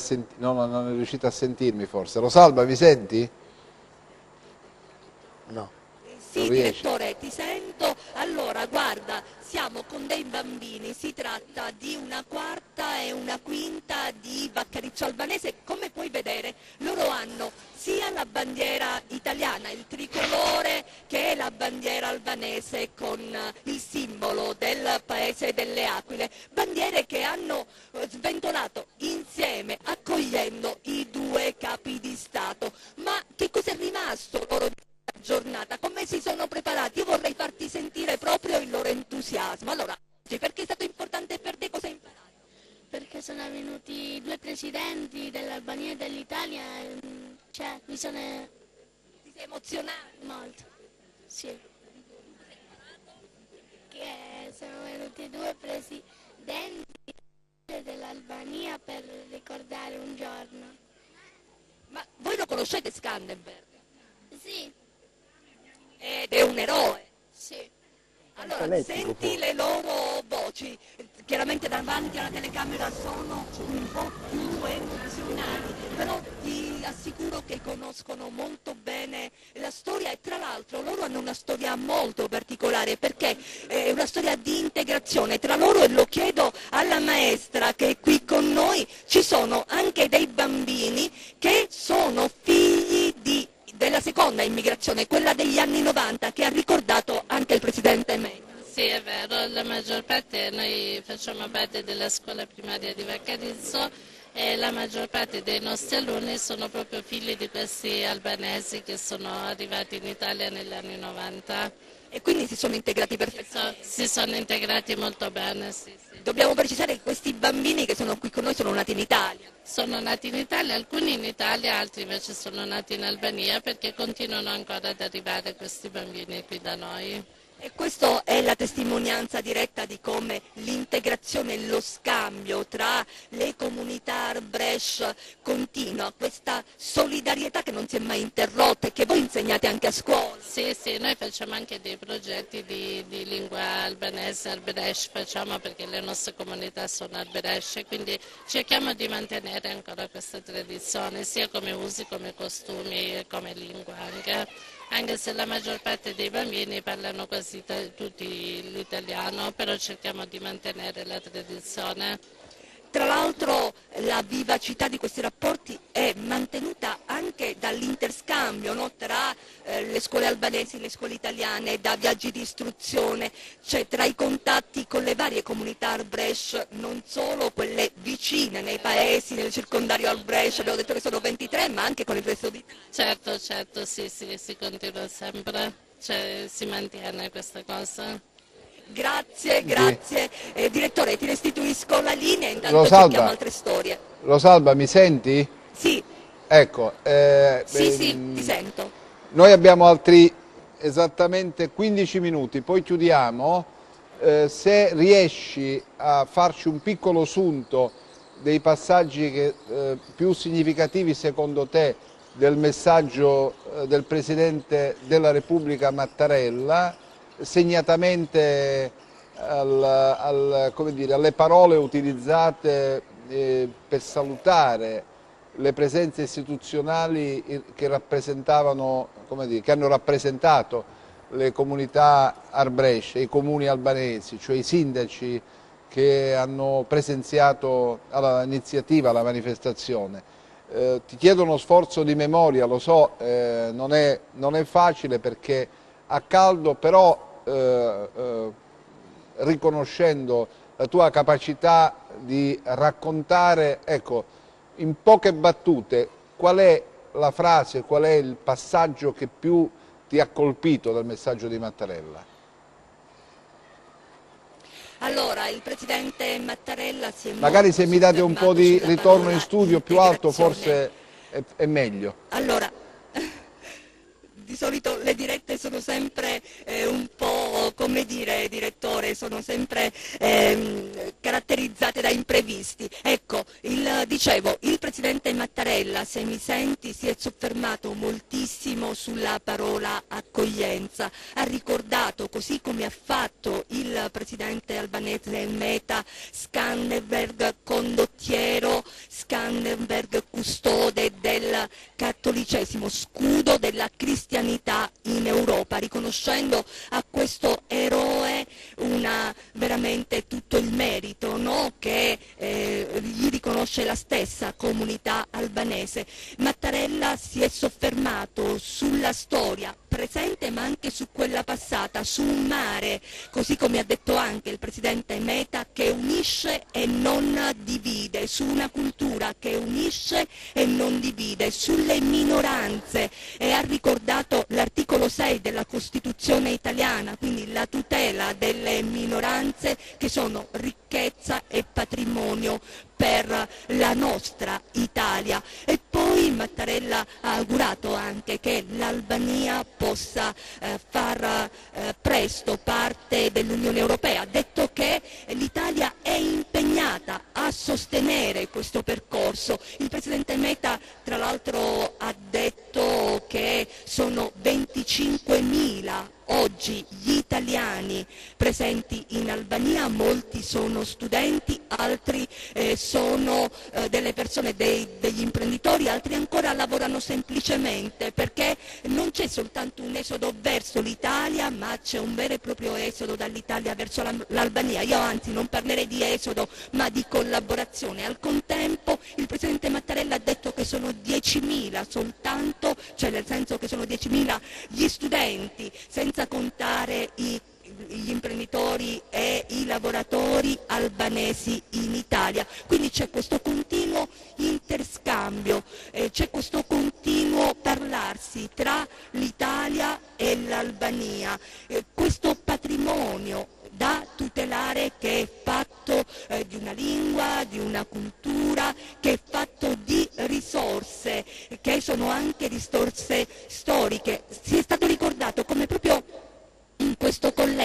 riuscita a sentirmi forse. Rosalba, mi senti? No. Sì, direttore, ti sento. Allora, guarda, siamo con dei bambini, si tratta di una quarta e una quinta di Vaccariccio albanese. Come puoi vedere, loro hanno sia la bandiera italiana, il tricolore, che la bandiera albanese con il simbolo del paese delle aquile. Bandiere che hanno sventolato insieme, accogliendo i due capi di Stato. Ma che cosa è rimasto loro di questa giornata? Come si sono preparati? Io vorrei farti sentire proprio il loro entusiasmo. Allora, perché è stato importante per te? Cosa hai imparato? Perché sono venuti due presidenti dell'Albania e dell'Italia, cioè mi sono... Ti sei emozionato? Molto, sì. Che sono venuti due presidenti dell'Albania per ricordare un giorno. Ma voi lo conoscete Skanderberg? Sì. Ed è un eroe? Sì. Allora, senti le loro voci, chiaramente davanti alla telecamera sono un po' più emozionali, però ti assicuro che conoscono molto bene la storia e tra l'altro loro hanno una storia molto particolare perché è una storia di integrazione tra loro, e lo chiedo alla maestra che è qui con noi. Ci sono anche dei bambini che sono figli della seconda immigrazione, quella degli anni 90, che ha ricordato anche il Presidente Mei. Sì, è vero, la maggior parte, noi facciamo parte della scuola primaria di Vaccarizzo e la maggior parte dei nostri alunni sono proprio figli di questi albanesi che sono arrivati in Italia negli anni 90. E quindi si sono integrati perfettamente? Si sono integrati molto bene, sì. Dobbiamo precisare che questi bambini che sono qui con noi sono nati in Italia. Sono nati in Italia, alcuni in Italia, altri invece sono nati in Albania perché continuano ancora ad arrivare questi bambini qui da noi. E questa è la testimonianza diretta di come l'integrazione e lo scambio tra le comunità Arbresh continua, questa solidarietà che non si è mai interrotta e che voi insegnate anche a scuola. Sì, sì, noi facciamo anche dei progetti di lingua albanese, Arbresh facciamo perché le nostre comunità sono Arbresh e quindi cerchiamo di mantenere ancora questa tradizione, sia come usi, come costumi e come lingua anche se la maggior parte dei bambini parlano quasi tutti l'italiano, però cerchiamo di mantenere la tradizione. Tra l'altro la vivacità di questi rapporti è mantenuta anche dall'interscambio, no? Tra le scuole albanesi e le scuole italiane, da viaggi di istruzione, cioè tra i contatti con le varie comunità Arbresh, non solo quelle vicine nei paesi, nel circondario Arbresh, abbiamo detto che sono 23, ma anche con il resto di... Certo, sì, si continua sempre, cioè si mantiene questa cosa. Grazie. Direttore, ti restituisco la linea, intanto Rosalba, cerchiamo altre storie. Rosalba, mi senti? Sì. Ecco. Sì, ti sento. Noi abbiamo altri esattamente 15 minuti, poi chiudiamo. Se riesci a farci un piccolo sunto dei passaggi più significativi secondo te del messaggio del Presidente della Repubblica Mattarella, segnatamente alle parole utilizzate per salutare le presenze istituzionali che hanno rappresentato le comunità Arbresh, i comuni albanesi, cioè i sindaci che hanno presenziato all'iniziativa, alla manifestazione. Ti chiedo uno sforzo di memoria, lo so, non è facile perché a caldo, però riconoscendo la tua capacità di raccontare, ecco, in poche battute, qual è la frase, qual è il passaggio che più ti ha colpito dal messaggio di Mattarella? Allora, il Presidente Mattarella si è magari se mi date un po' di ritorno in studio più alto forse è meglio. Allora, di solito le dirette sono sempre un po', come dire, direttore, sono sempre caratterizzate da imprevisti. Ecco, dicevo, il Presidente Mattarella, se mi senti, si è soffermato moltissimo sulla parola accoglienza. Ha ricordato, così come ha fatto il Presidente albanese Meta, Skanderberg condottiero, Skanderberg custode del cattolicesimo, scudo della cristianità in Europa, riconoscendo a questo eroe veramente tutto il merito, no? Che gli riconosce la stessa comunità albanese. Mattarella si è soffermato sulla storia presente ma anche su quella passata, su un mare, così come ha detto anche il Presidente Meta, che unisce e non divide, su una cultura che unisce e non divide, sulle minoranze, e ha ricordato l'articolo 6 della Costituzione italiana, quindi la tutela delle minoranze che sono ricchezza e patrimonio per la nostra Italia. E poi Mattarella ha augurato anche che l'Albania possa far presto parte dell'Unione Europea. Ha detto che l'Italia è impegnata a sostenere questo percorso. Il Presidente Meta, tra l'altro, ha detto che sono 25.000 oggi gli italiani presenti in Albania, molti sono studenti, altri sono delle persone, degli imprenditori, altri ancora lavorano semplicemente, perché non c'è soltanto un esodo verso l'Italia, ma c'è un vero e proprio esodo dall'Italia verso l'Albania. Io anzi non parlerei di esodo, ma di collaborazione. Al contempo il Presidente Mattarella ha detto che sono 10.000 soltanto, cioè nel senso che sono 10.000 gli studenti, senza contare gli imprenditori e i lavoratori albanesi in Italia. Quindi c'è questo continuo interscambio, c'è questo continuo parlarsi tra l'Italia e l'Albania, questo patrimonio da tutelare che è fatto di una lingua, di una cultura, che è fatto di risorse, che sono anche risorse storiche. Si è stato ricordato come proprio in questo collegio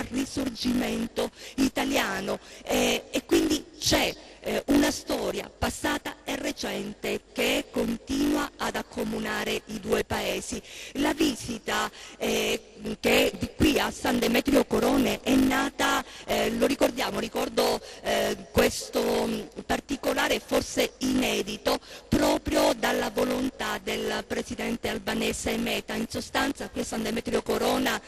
risorgimento italiano e quindi c'è una storia passata e recente che continua ad accomunare i due paesi. La visita che di qui a San Demetrio Corone è nata, lo ricordiamo, ricordo questo particolare forse inedito, proprio dalla volontà del presidente albanese Meta. In sostanza qui a San Demetrio Corona,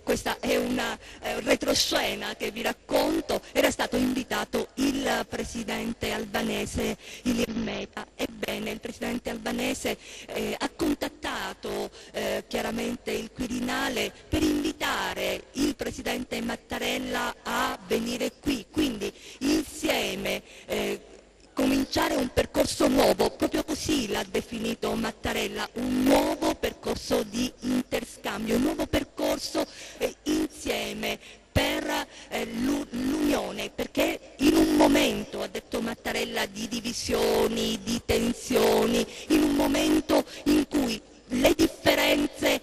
questa è una retroscena che vi racconto, era stato invitato il presidente albanese Ilir Meta. Ebbene, il presidente albanese ha contattato chiaramente il Quirinale per invitare il presidente Mattarella a venire qui, quindi insieme cominciare un percorso nuovo, proprio così l'ha definito Mattarella, un nuovo percorso di interscambio, un nuovo percorso insieme per l'unione, perché in un momento, ha detto Mattarella, di divisioni, di tensioni, in un momento in cui le differenze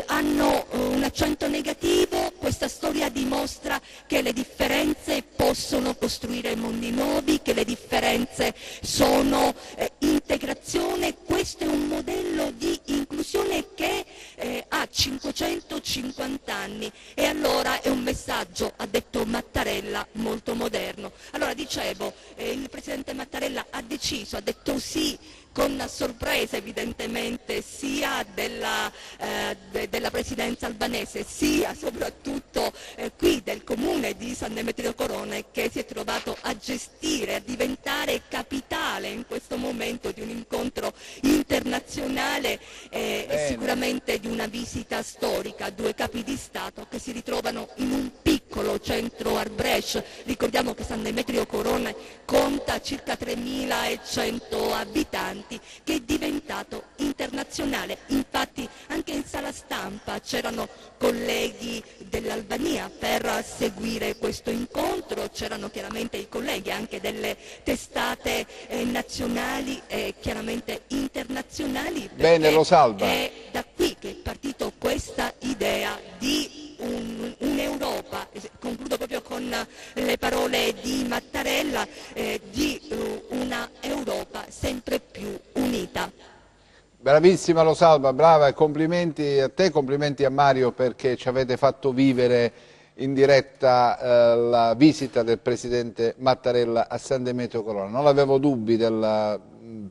hanno un accento negativo, questa storia dimostra che le differenze possono costruire mondi nuovi, che le differenze sono integrazione. Questo è un modello di inclusione che ha 550 anni e allora è un messaggio, ha detto Mattarella, molto moderno. Allora dicevo, il presidente Mattarella ha deciso, ha detto sì, con sorpresa evidentemente sia della presidenza albanese sia soprattutto qui del comune di San Demetrio Corone, che si è trovato a gestire, a diventare capitale in questo momento di un incontro internazionale e sicuramente di una visita storica, due capi di Stato che si ritrovano in un piccolo centro Arbresh. Ricordiamo che San Demetrio Corone conta circa 3.100 abitanti, che è diventato internazionale. Infatti anche in sala stampa c'erano colleghi dell'Albania per seguire questo incontro, c'erano chiaramente i colleghi anche delle testate nazionali e chiaramente internazionali. Bene, Rosalba. È da qui che è partito questa idea di un'Europa, concludo proprio con le parole di Mattarella, di una Europa sempre più unita. Bravissima Rosalba, brava, e complimenti a te, complimenti a Mario perché ci avete fatto vivere in diretta la visita del presidente Mattarella a San Demetrio Corona. Non avevo dubbi della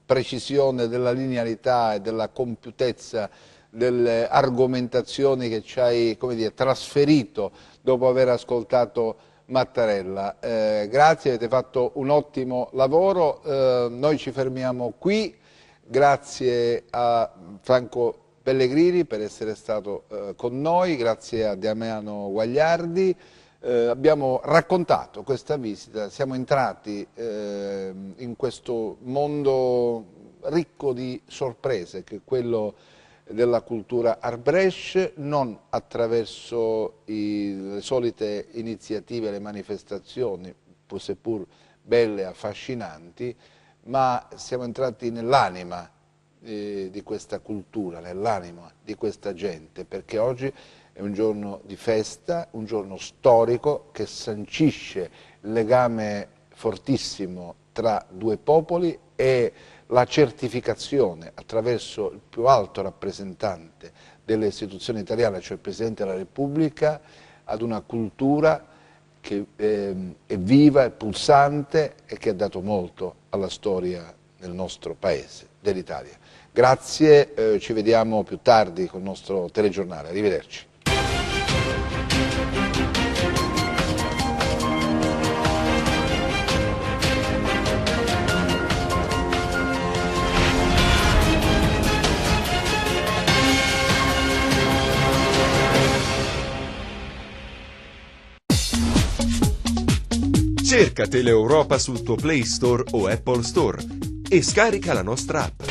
precisione, della linearità e della compiutezza delle argomentazioni che ci hai, come dire, trasferito dopo aver ascoltato Mattarella. Grazie, avete fatto un ottimo lavoro, noi ci fermiamo qui, grazie a Franco Pellegrini per essere stato con noi, grazie a Damiano Guagliardi. Abbiamo raccontato questa visita, siamo entrati in questo mondo ricco di sorprese che è quello della cultura Arbresh, non attraverso le solite iniziative, le manifestazioni, seppur belle e affascinanti, ma siamo entrati nell'anima di questa cultura, nell'anima di questa gente, perché oggi è un giorno di festa, un giorno storico che sancisce il legame fortissimo tra due popoli e la certificazione attraverso il più alto rappresentante delle istituzioni italiane, cioè il Presidente della Repubblica, ad una cultura che è viva, è pulsante e che ha dato molto alla storia del nostro paese, dell'Italia. Grazie, ci vediamo più tardi con il nostro telegiornale, arrivederci. Cerca Teleeuropa sul tuo Play Store o Apple Store e scarica la nostra app.